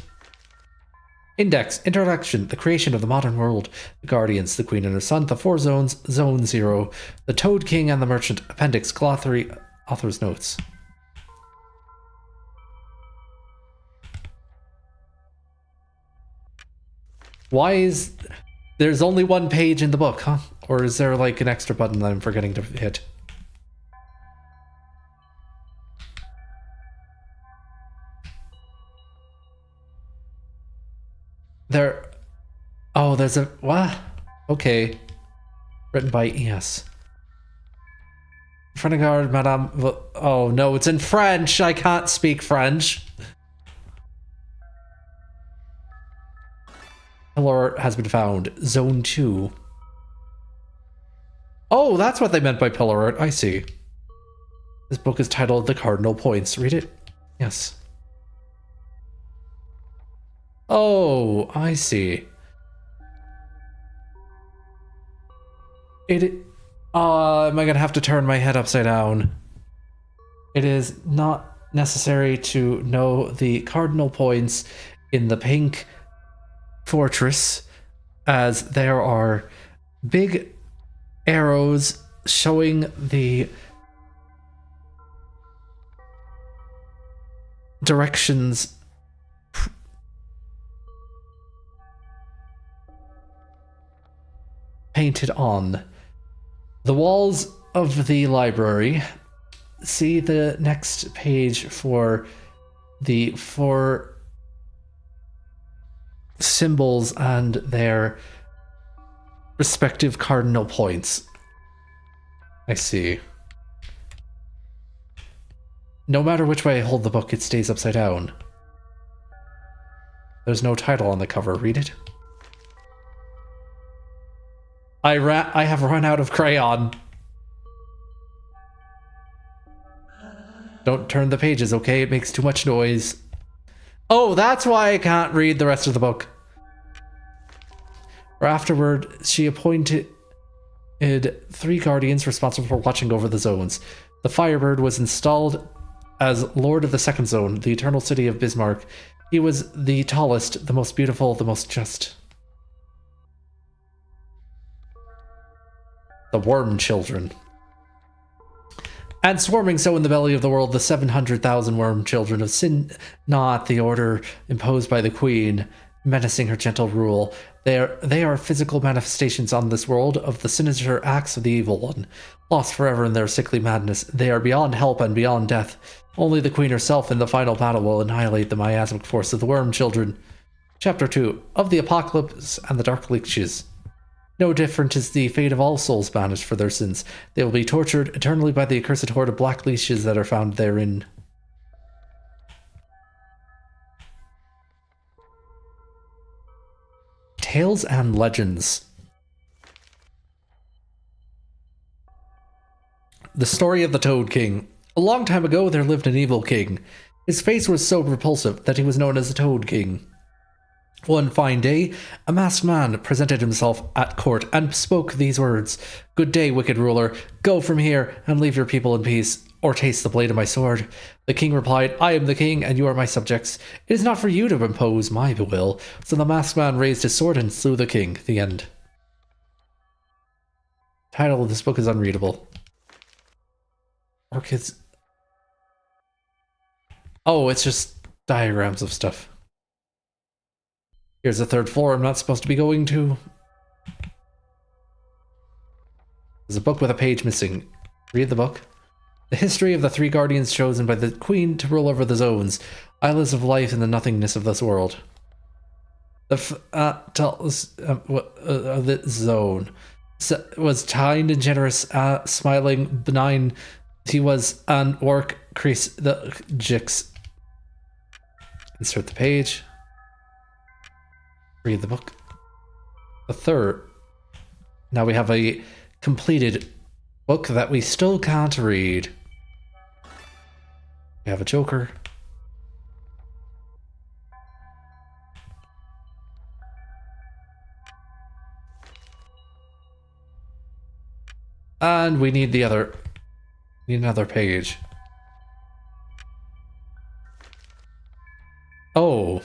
Index. Introduction. The creation of the modern world. The Guardians. The Queen and her son. The Four Zones. Zone 0. The Toad King and the Merchant. Appendix. Glossary. Author's notes. Why is... There's only one page in the book, huh? Or is there like an extra button that I'm forgetting to hit? There... Oh, there's a... What? Okay. Written by E.S. Frenegard, Madame... Oh, no, it's in French! I can't speak French! Pillar has been found. Zone 2. Oh, that's what they meant by pillar art. I see. This book is titled The Cardinal Points. Read it? Yes. Oh, I see. Am I gonna have to turn my head upside down? It is not necessary to know the cardinal points in the pink fortress, as there are big arrows showing the directions painted on the walls of the library. See the next page for the 4 symbols and their respective cardinal points. I see. No matter which way I hold the book, it stays upside down. There's no title on the cover. Read it. I have run out of crayon. Don't turn the pages, okay? It makes too much noise. Oh, that's why I can't read the rest of the book. Afterward, she appointed 3 guardians responsible for watching over the zones. The Firebird was installed as Lord of the Second Zone, the Eternal City of Bismarck. He was the tallest, the most beautiful, the most just. The Worm Children. And swarming so in the belly of the world, the 700,000 worm children of sin, not the order imposed by the Queen, menacing her gentle rule. They are physical manifestations on this world of the sinister acts of the evil one. Lost forever in their sickly madness, they are beyond help and beyond death. Only the Queen herself in the final battle will annihilate the miasmic force of the worm children. Chapter 2. Of the Apocalypse and the Dark Leeches. No different is the fate of all souls banished for their sins. They will be tortured eternally by the accursed horde of black leeches that are found therein. Tales and Legends. The story of the Toad King. A long time ago there lived an evil king. His face was so repulsive that he was known as the Toad King. One fine day, a masked man presented himself at court and spoke these words. "Good day, wicked ruler. Go from here and leave your people in peace, or taste the blade of my sword." The king replied, "I am the king, and you are my subjects. It is not for you to impose my will." So the masked man raised his sword and slew the king. The end. Title of this book is unreadable. Orchids. Oh, it's just diagrams of stuff. Here's the 3rd floor I'm not supposed to be going to. There's a book with a page missing. Read the book. The history of the 3 guardians chosen by the Queen to rule over the zones, islands of life in the nothingness of this world. The zone was kind and generous, smiling, benign. He was an orc, crease the jix. Insert the page. Read the book. The 3rd. Now we have a completed book that we still can't read. We have a joker. And we need another page. Oh.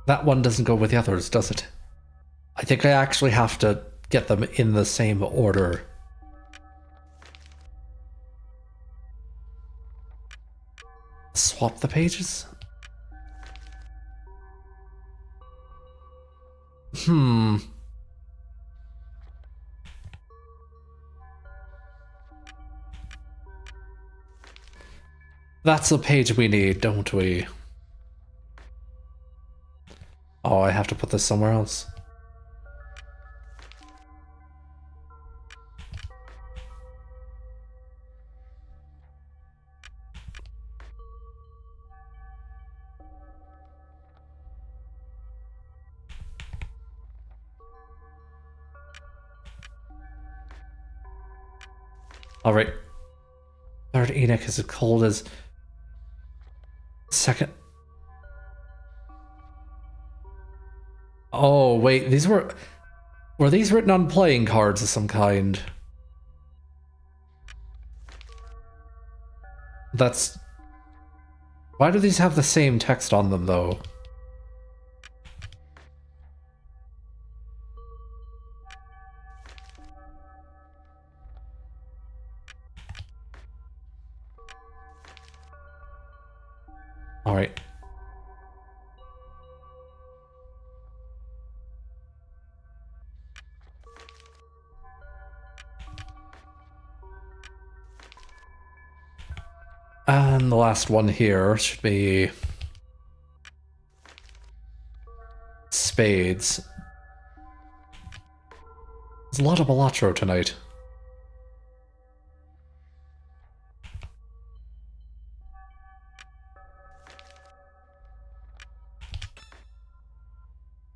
That one doesn't go with the others, does it? I think I actually have to get them in the same order. Swap the pages? That's the page we need, don't we? Oh, I have to put this somewhere else. Alright. 3rd Enoch is as cold as 2nd. Oh, wait, these were these written on playing cards of some kind? That's... Why do these have the same text on them, though? Alright. And the last one here should be spades. There's a lot of Balatro tonight.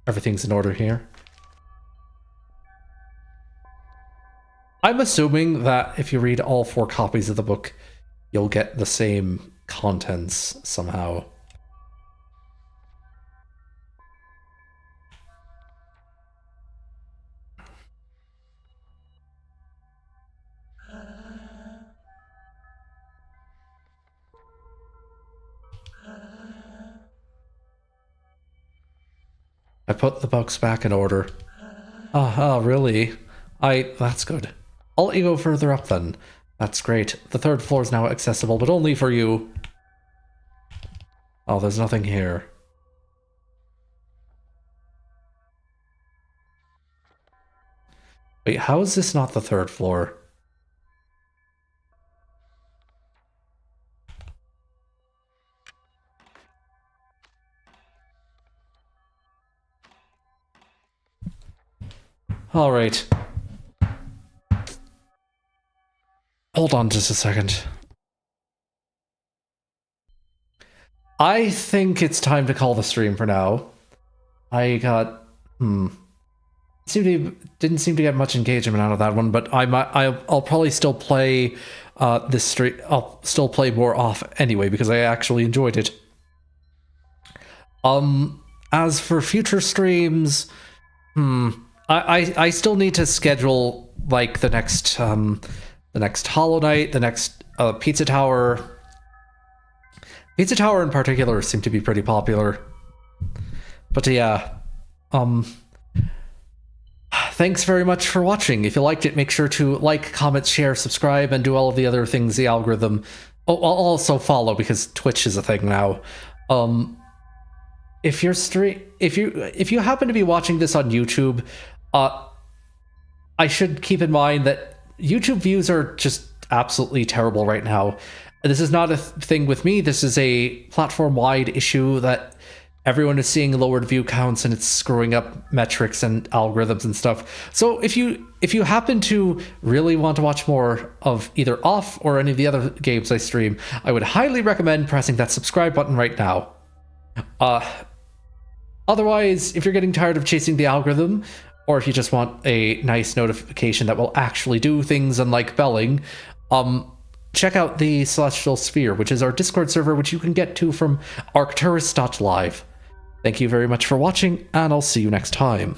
Everything's in order here. I'm assuming that if you read all 4 copies of the book, you'll get the same contents somehow. I put the books back in order. Oh, really? That's good. I'll let you go further up then. That's great. The 3rd floor is now accessible, but only for you. Oh, there's nothing here. Wait, how is this not the 3rd floor? All right. Hold on just a second. I think it's time to call the stream for now. I got... didn't seem to get much engagement out of that one, but I'll probably still play this stream. I'll still play more off anyway, because I actually enjoyed it. As for future streams... I still need to schedule, like, the next Hollow Knight, the next Pizza Tower. Pizza Tower in particular seem to be pretty popular. But yeah, thanks very much for watching. If you liked it, make sure to like, comment, share, subscribe, and do all of the other things the algorithm... Oh, I'll also follow, because Twitch is a thing now. If you happen to be watching this on YouTube, I should keep in mind that YouTube views are just absolutely terrible right now. This is not a thing with me. This is a platform-wide issue that everyone is seeing lowered view counts, and it's screwing up metrics and algorithms and stuff. So if you happen to really want to watch more of either Off or any of the other games I stream, I would highly recommend pressing that subscribe button right now. Otherwise, if you're getting tired of chasing the algorithm, or if you just want a nice notification that will actually do things unlike belling, check out the Celestial Sphere, which is our Discord server, which you can get to from arcturus.live. Thank you very much for watching, and I'll see you next time.